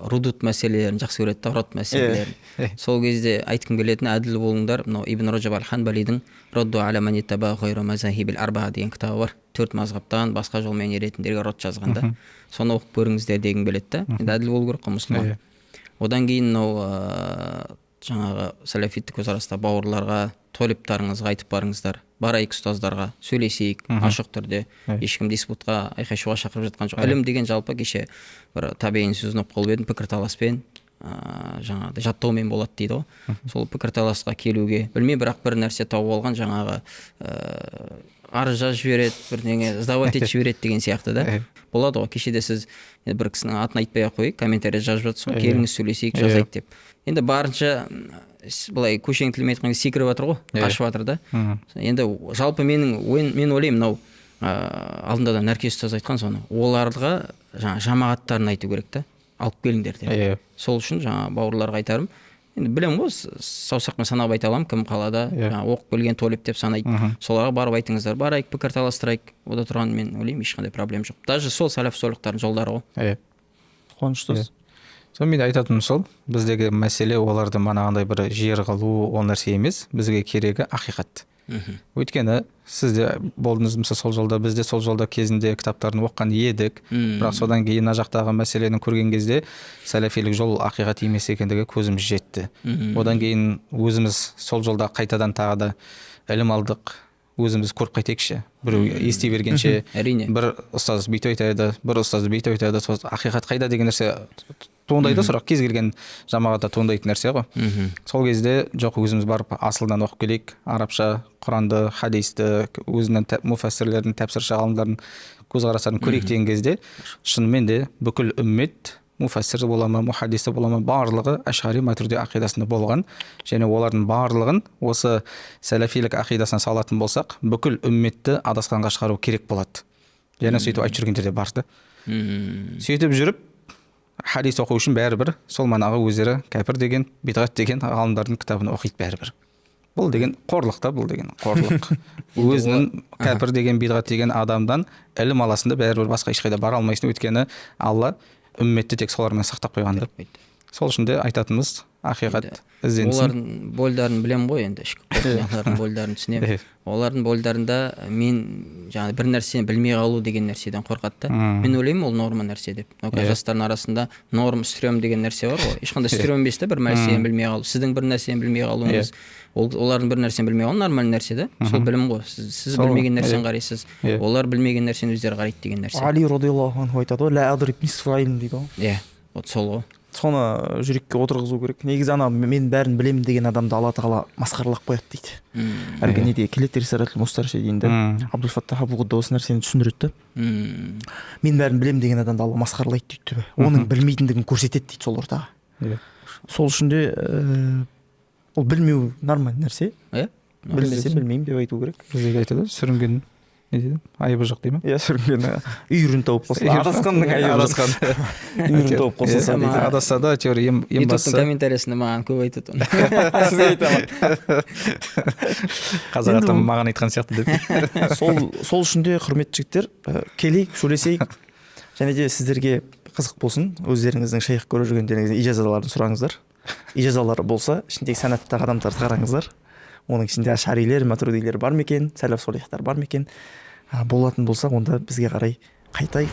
рудут мәселелерін жақсы көреді, рот мәселелерін. Сол кезде айтқым келетін әділ болыңдар. Мынау Ибн Раджаб аль-Ханбалидің Радду аля ман иттаба гайра мазахибил арбаа деген кітабы бар. 4 мазхабтан басқа жолмен еретіндерге рот жазғанда. Соны оқып көріңіздер дегім келеді да. Енді әділ болу керек қой мұсылман. Одан кейін мынау жаңағы сәләфиттік көзқарастағы бауырларға толептарыңызға айтып барыңыздар. Барайық ұстаздарға, сөйлесейік, ашық түрде. Ешкім диспутқа, айқай-шуға шақырып жатқан жоқ. Ілім деген жалпы кеше бір табиғи сөзін оқып қалып едім, пікірталаспен, жаңағыдай жаттаумен болады дейді ғой. Сол пікірталасқа келуге, білмей бірақ бір нәрсе тауып алған, жаңағы арыз жазып жібереді, бірдеңе сдавать етіп жібереді деген сияқты да. Болады ғой. Кешеде сіз бір кісінің атын айтпай ақ қойып, комментарий жазып жатсыз ғой, келіңіз сөйлесейік, жазайық деп. Енді барынша былай көшең тілмен айтқанда секіріп жатыр ғой, қашып жатыр да. Енді жалпы мен ойлаймын, мынау алдында да Нәркес ұстаз айтқан соны, оларға жаңа жамағаттарын айту керек та, алып келіңдер деп. Сол үшін жаңа бауырларға айтарым. Енді білем ғой, саусақпен санап айта аламын, кім қалада оқып келген толеп деп санайды. Соларға барып айтыңыздар, барайық, пікір таластырайық. Ода тұрған мен ойлаймын, ешқандай проблема жоқ. Даже сол сәләф солихтардың жолдары ғой. Қуаныш ұстаз. Сол мен айтатыным сол, біздегі мәселе оларды манағандай бір жер қылу, ол нәрсе емес, бізге керегі ақиқат. Өйткені сіз де болдыңыз мысалы сол жолда, біз де сол жолда кезінде кітаптарын оққан едік, бірақ содан кейін мына жақтағы мәселені көрген кезде сәләфилік жол ақиқат емес екендігі көзіміз жетті. Одан кейін өзіміз сол жолда қайтадан тағы да ілім алдық, өзіміз көріп қайтайықшы. Біреу ести бергенше бір ұстаз бүйтіп айтады, бір ұстаз бүйтіп айтады, ақиқат қайда деген нәрсе туындайды, сұрақ кез келген жамағатта туындайтын нәрсе ғой. Сол кезде жоқ, өзіміз барып асылдан оқып келейік, арабша, Құранды, хадисті, өзінің муфассирлердің, тәпсірші ғалымдардың көзқарастарын көрейік деген кезде шынымен де бүкіл үммет, муфассир бола ма, мухаддисі бола ма, барлығы Ашғари Матурidi ақидасында болған, және олардың барлығын осы сәләфилік ақидасына салатын болсақ, бүкіл үмметті адасқанға шығару керек болады. Және сөйтіп айтып жүргендер де бар да. Сөйтіп жүріп хадис оқу үшін бәрібір сол манағы өздері кәпір деген, бидғат деген ғалымдардың кітабын оқиды бәрібір. Бұл деген қорлық та, бұл деген қорлық. Өзінің кәпір деген, бидғат деген адамдан ілім аласында бәрібір басқа ешқайда бара алмайсың, өйткені Алла үмметті тек солармен сақтап қойған деп. Сол үшін де айтатынымыз ақиқат ізденсін. Олардың бойларын білем ғой, енді олардың бойларын түсінемін. Олардың бойларында мен жаңағы бір нәрсені білмей қалу деген нәрседен қорқады да. Мен ойлаймын, ол норма нәрсе деп. Жастардың арасында норм, стрём деген нәрсе бар ғой. Ешқандай стрём емес та, бір нәрсені білмей қалу. Сіздің бір нәрсені білмей қалуыңыз, олардың бір нәрсені білмей қалу нормальный нәрсе да. Сол білім ғой. Сіз білмеген нәрсені қарайсыз, олар білмеген нәрсені өздері қарайды деген нәрсе. Али радиаллаху анху айтады ғой, ла адриб нисфал илм дейді ғой. Вот сол ғой. соны жүрекке отырғызу керек. Негізі ана мен бәрін білемін деген адамды Алла тағала масқаралап қояды дейді. Әлгі неде келеді рисалатул мустаршид дейінде Абдул Фаттах Абу Құдда осы нәрсені түсіндіреді. Мен бәрін білемін деген адамды Алла масқаралайды дейді. Оның білмейтіндігін көрсетеді дейді сол ортаға. Сол үшін де ол білмеу нормальный нәрсе. Білмесе білмеймін деп айту керек. Біздегі айтады сүрінген не дейді, айыбы жоқ дей ма? Иә, сүрінген үйірін тауып қосылса, адасқанның айыбы жоқ. Үйірін тауып қосылса дейді. Адасса да әйтеуір ең ютубтың комментариясында маған көп айтады оны. Сізге айтамын. қазақ атам маған айтқан сияқты деп. Сол үшін де құрметті жігіттер, келейік, сөйлесейік. Және де сіздерге қызық болсын, өздеріңіздің шейх көріп жүргендеріңіздің ижазаларын сұраңыздар. Ижазалары болса, ішіндегі санаттағы адамдарды қараңыздар. Оның ішінде ашарилер, матуридилер бар ма екен, сәләф солихтар бар ма екен? Болатын болса, онда бізге қарай қайтайық.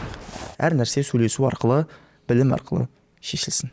Әр нәрсе сөйлесу арқылы, білім арқылы шешілсін.